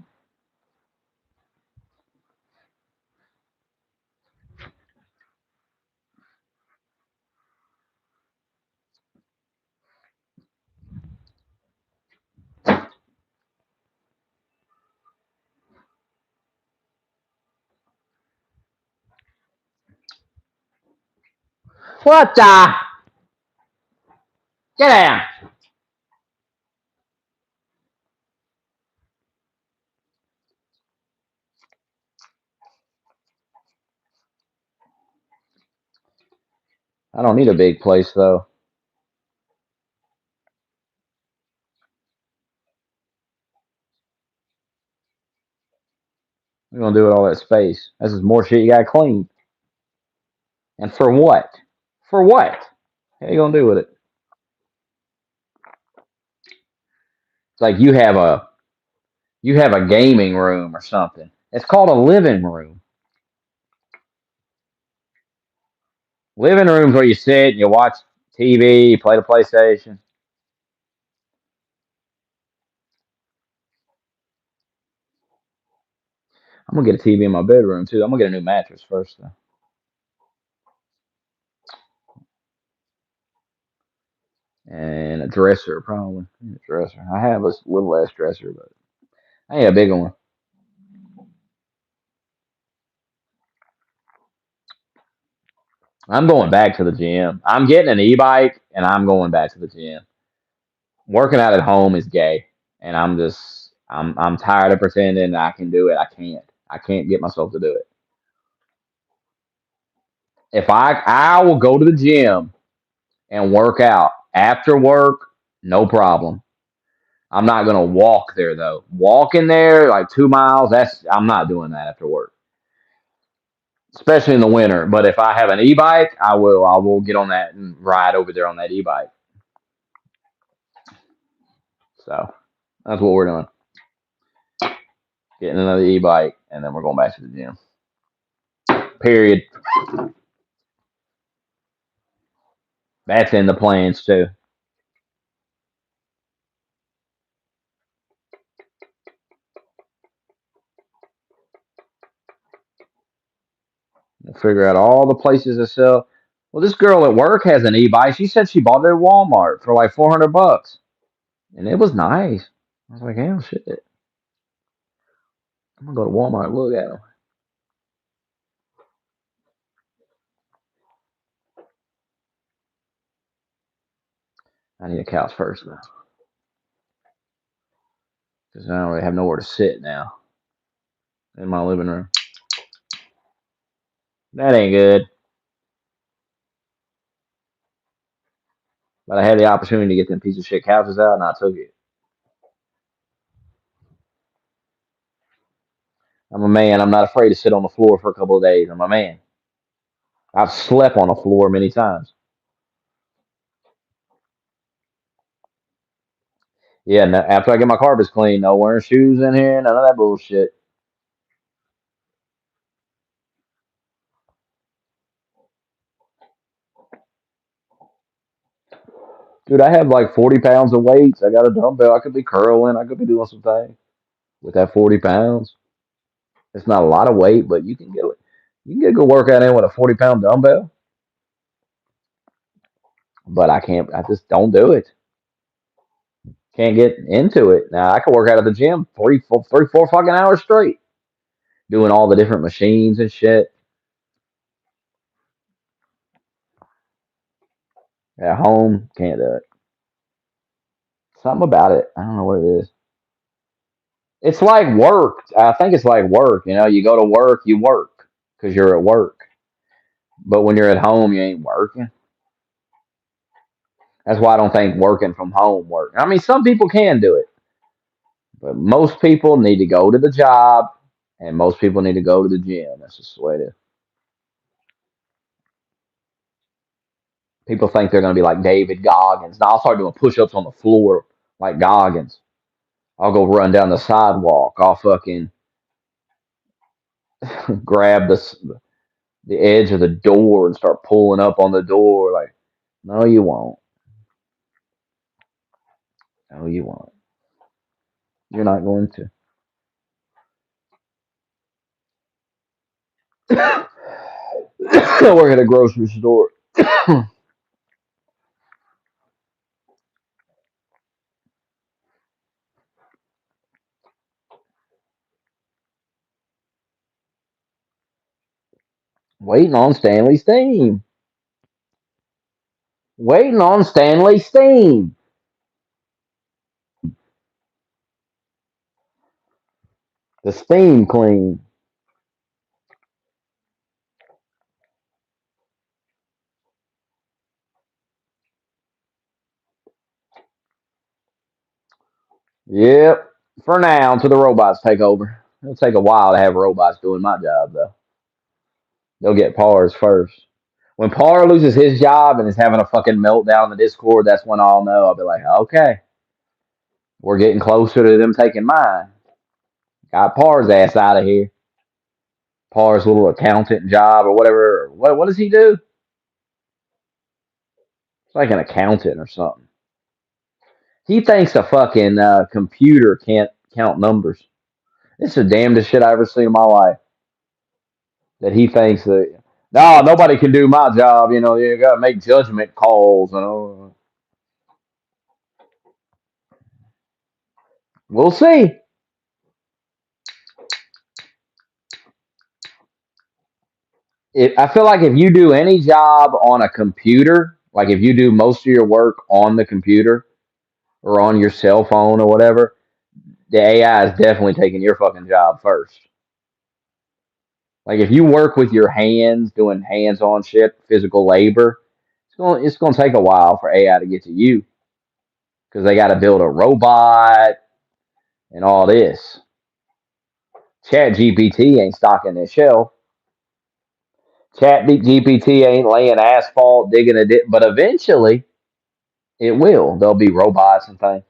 What the? Get down. I don't need a big place though. We're gonna do it all that space. This is more shit you gotta clean. And for what? For what? What are you gonna do with it? It's like you have a gaming room or something. It's called a living room. Living room's where you sit and you watch TV, you play the PlayStation. I'm gonna get a TV in my bedroom too. I'm gonna get a new mattress first though. And a dresser probably. A dresser. I have a little ass dresser, but I need a bigger one. I'm going back to the gym. I'm getting an e-bike and I'm going back to the gym. Working out at home is gay, and I'm tired of pretending I can do it. I can't. I can't get myself to do it. If I will go to the gym and work out after work, no problem. I'm not gonna walk there though. Walking there like 2 miles, I'm not doing that after work, especially in the winter. But if I have an e-bike, I will get on that and ride over there on that e-bike. So that's what we're doing. Getting another e-bike, and then we're going back to the gym. Period. That's in the plans too. We'll figure out all the places to sell. Well, this girl at work has an e-bike. She said she bought it at Walmart for like $400, and it was nice. I was like, hell, shit. I'm gonna go to Walmart and look at them. I need a couch first though, because I don't really have nowhere to sit now in my living room. That ain't good. But I had the opportunity to get them piece of shit couches out, and I took it. I'm a man. I'm not afraid to sit on the floor for a couple of days. I'm a man. I've slept on the floor many times. Yeah, no, after I get my carpets clean, no wearing shoes in here, none of that bullshit. Dude, I have like 40 pounds of weights. I got a dumbbell. I could be curling. I could be doing some things with that 40 pounds. It's not a lot of weight, but you can get a good workout in with a 40-pound dumbbell. But I can't. I just don't do it. Can't get into it. Now I could work out at the gym 4 fucking hours straight, doing all the different machines and shit. At home, can't do it. Something about it. I don't know what it is. It's like work. I think it's like work. You go to work, you work because you're at work. But when you're at home, you ain't working. That's why I don't think working from home work. I mean, some people can do it, but most people need to go to the job, and most people need to go to the gym. That's just the way it is. People think they're going to be like David Goggins. Now I'll start doing push-ups on the floor like Goggins. I'll go run down the sidewalk. I'll fucking grab the edge of the door and start pulling up on the door. Like, no, you won't. Oh, you won't. You're not going to. I work at a grocery store. Waiting on Stanley's team. Waiting on Stanley's team. The steam clean. Yep. For now, until the robots take over. It'll take a while to have robots doing my job, though. They'll get Pars first. When Par loses his job and is having a fucking meltdown in the Discord, that's when I'll know. I'll be like, okay, we're getting closer to them taking mine. Got Par's ass out of here. Par's little accountant job or whatever. What does he do? It's like an accountant or something. He thinks a fucking computer can't count numbers. It's the damnedest shit I ever seen in my life. That he thinks that no, nobody can do my job. You know, you got to make judgment calls. You know, we'll see. I feel like if you do any job on a computer, like if you do most of your work on the computer or on your cell phone or whatever, the AI is definitely taking your fucking job first. Like if you work with your hands, doing hands-on shit, physical labor, it's gonna take a while for AI to get to you because they got to build a robot and all this. Chat GPT ain't stocking their shelf. Chat GPT ain't laying asphalt, digging a dip, but eventually it will. There'll be robots and things.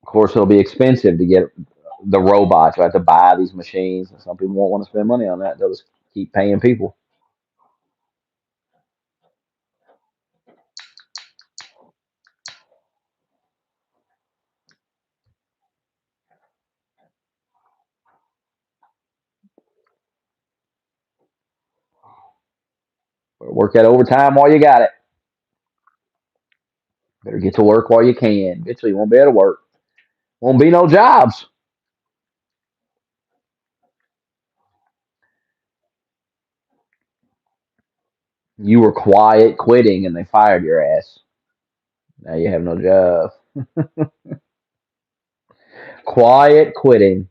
Of course, it'll be expensive to get the robots. You have to buy these machines. Some people won't want to spend money on that. They'll just keep paying people. Work that overtime while you got it. Better get to work while you can. Eventually, you won't be able to work. Won't be no jobs. You were quiet quitting and they fired your ass. Now you have no job. Quiet quitting.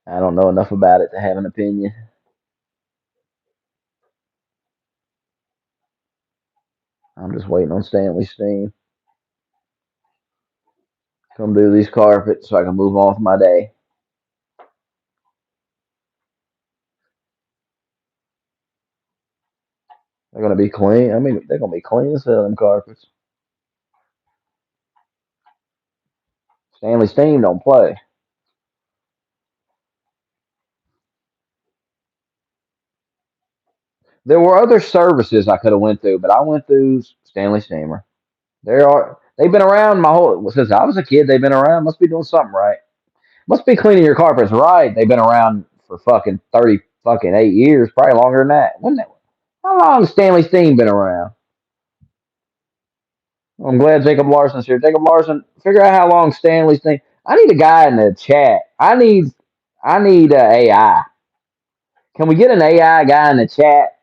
I don't know enough about it to have an opinion. I'm just waiting on Stanley Steam. Come do these carpets so I can move on with my day. They're gonna be clean. I mean, they're gonna be clean as hell. Them carpets. Stanley Steam don't play. There were other services I could have went through, but I went through Stanley Steamer. They've been around my whole since I was a kid. They've been around. Must be doing something right. Must be cleaning your carpets right. They've been around for fucking 30 fucking 8 years, probably longer than that. How long has Stanley Steam been around? I'm glad Jacob Larson's here. Jacob Larson, figure out how long Stanley's thing. I need a guy in the chat. I need AI. Can we get an AI guy in the chat?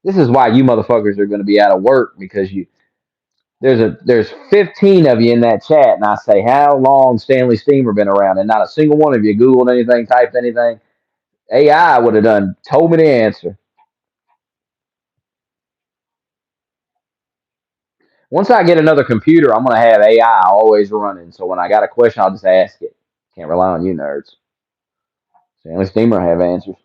This is why you motherfuckers are going to be out of work because there's 15 of you in that chat, and I say how long Stanley Steamer been around, and not a single one of you Googled anything, typed anything. AI would have done told me the answer. Once I get another computer, I'm gonna have AI always running. So when I got a question, I'll just ask it. Can't rely on you nerds. Stanley Steamer have answers.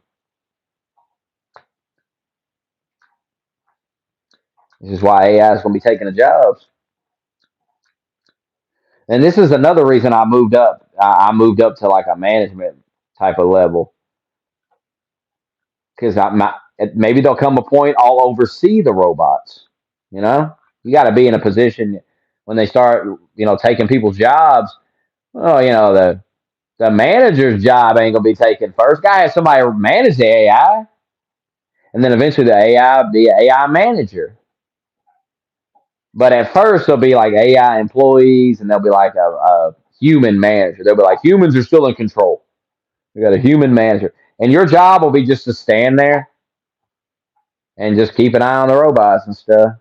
This is why AI is gonna be taking the jobs. And this is another reason I moved up. I moved up to like a management type of level. because maybe there'll come a point I'll oversee the robots. You know, you got to be in a position when they start, taking people's jobs. Well, the manager's job ain't gonna be taken first. Guy has somebody manage the AI, and then eventually the AI be an AI manager. But at first, there'll be like AI employees, and there'll be like a human manager. They'll be like humans are still in control. We got a human manager, and your job will be just to stand there and just keep an eye on the robots and stuff.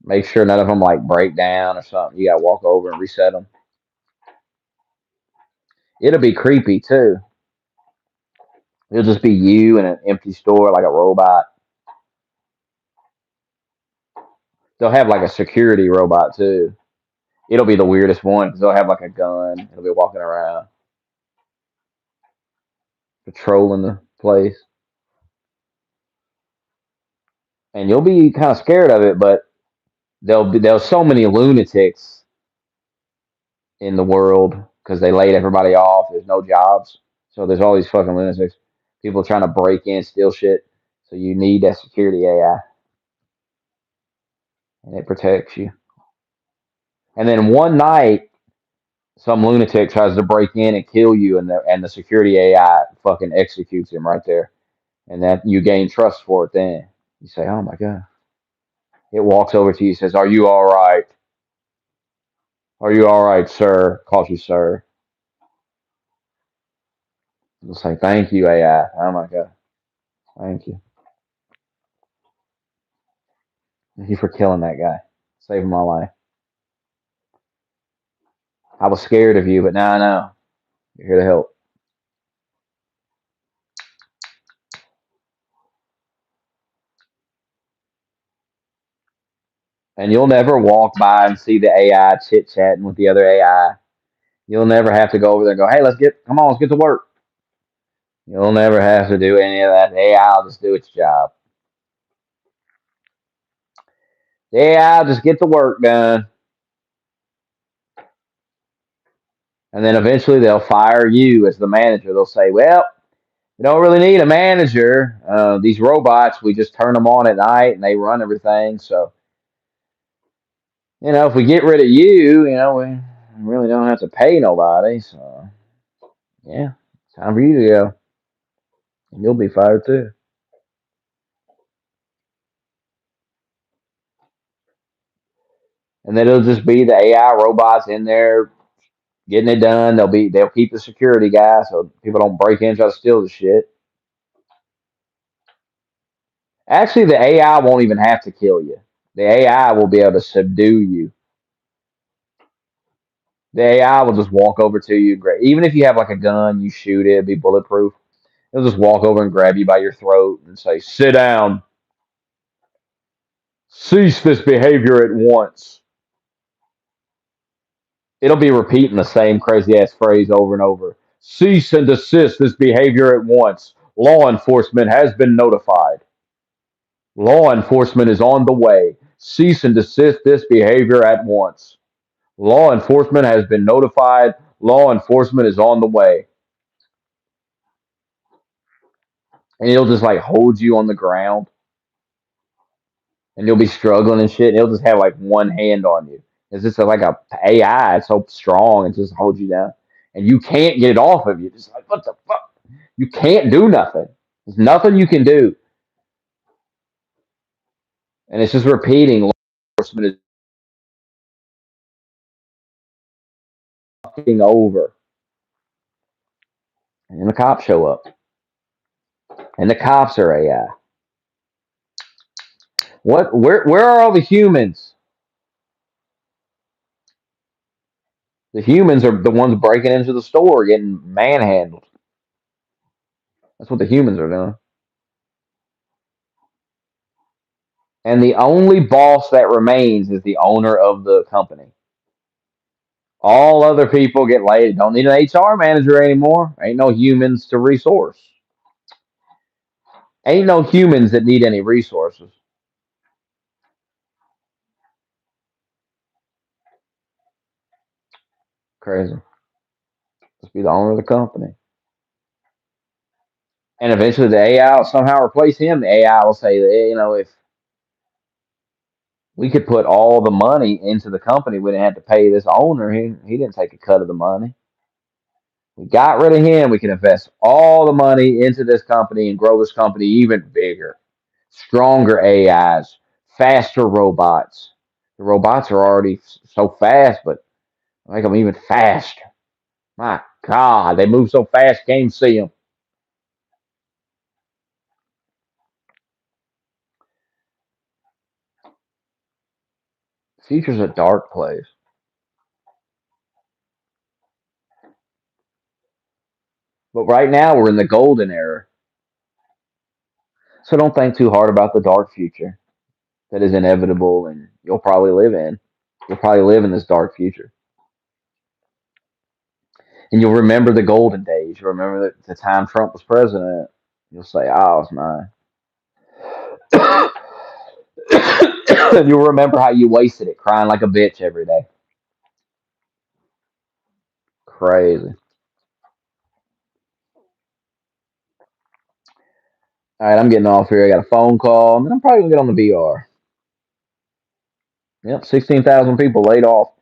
Make sure none of them like break down or something. You gotta walk over and reset them. It'll be creepy too. It'll just be you in an empty store like a robot. They'll have like a security robot too. It'll be the weirdest one because they'll have like a gun. It'll be walking around patrolling the place, and you'll be kind of scared of it. But there's so many lunatics in the world because they laid everybody off. There's no jobs, so there's all these fucking lunatics. People trying to break in, steal shit. So you need that security AI, and it protects you. And then one night, some lunatic tries to break in and kill you, and the security AI fucking executes him right there, and that you gain trust for it. Then you say, "Oh my god." It walks over to you, says, "Are you all right? Are you all right, sir?" Calls you sir. You'll say, "Thank you, AI." Oh my god, thank you. Thank you for killing that guy, saving my life. I was scared of you, but now I know you're here to help. And you'll never walk by and see the AI chit chatting with the other AI. You'll never have to go over there and go, "Hey, come on, let's get to work." You'll never have to do any of that. The AI will just do its job. The AI will just get the work done. And then eventually they'll fire you as the manager. They'll say, "Well, we don't really need a manager. These robots, we just turn them on at night and they run everything. So, if we get rid of you, we really don't have to pay nobody. So, yeah, time for you to go. And you'll be fired too." And then it'll just be the AI robots in there getting it done. They'll keep the security guy so people don't break in and try to steal the shit. Actually, the AI won't even have to kill you. The AI will be able to subdue you. The AI will just walk over to you. Even if you have like a gun, you shoot it, it'll be bulletproof. It'll just walk over and grab you by your throat and say, "Sit down. Cease this behavior at once." It'll be repeating the same crazy ass phrase over and over. "Cease and desist this behavior at once. Law enforcement has been notified. Law enforcement is on the way. Cease and desist this behavior at once. Law enforcement has been notified. Law enforcement is on the way." And it'll just like hold you on the ground and you'll be struggling and shit. And it'll just have like one hand on you. It's just like a AI. It's so strong. It just holds you down. And you can't get it off of you. Just like, what the fuck? You can't do nothing. There's nothing you can do. And it's just repeating law enforcement is fucking over. And then the cops show up. And the cops are AI. Where are all the humans? The humans are the ones breaking into the store, getting manhandled. That's what the humans are doing. And the only boss that remains is the owner of the company. All other people get laid. Don't need an HR manager anymore. Ain't no humans to resource. Ain't no humans that need any resources. Crazy. Just be the owner of the company. And eventually the AI will somehow replace him. The AI will say, if we could put all the money into the company, we didn't have to pay this owner. He didn't take a cut of the money. We got rid of him. We can invest all the money into this company and grow this company even bigger. Stronger AIs, faster robots. The robots are already so fast, but make them even faster. My God, they move so fast, can't even see them. Future's a dark place. But right now, we're in the golden era. So don't think too hard about the dark future that is inevitable and you'll probably live in. You'll probably live in this dark future. And you'll remember the golden days. You'll remember the time Trump was president. You'll say, oh, it's mine. And you'll remember how you wasted it crying like a bitch every day. Crazy. All right, I'm getting off here. I got a phone call, and then I'm probably going to get on the VR. Yep, 16,000 people laid off.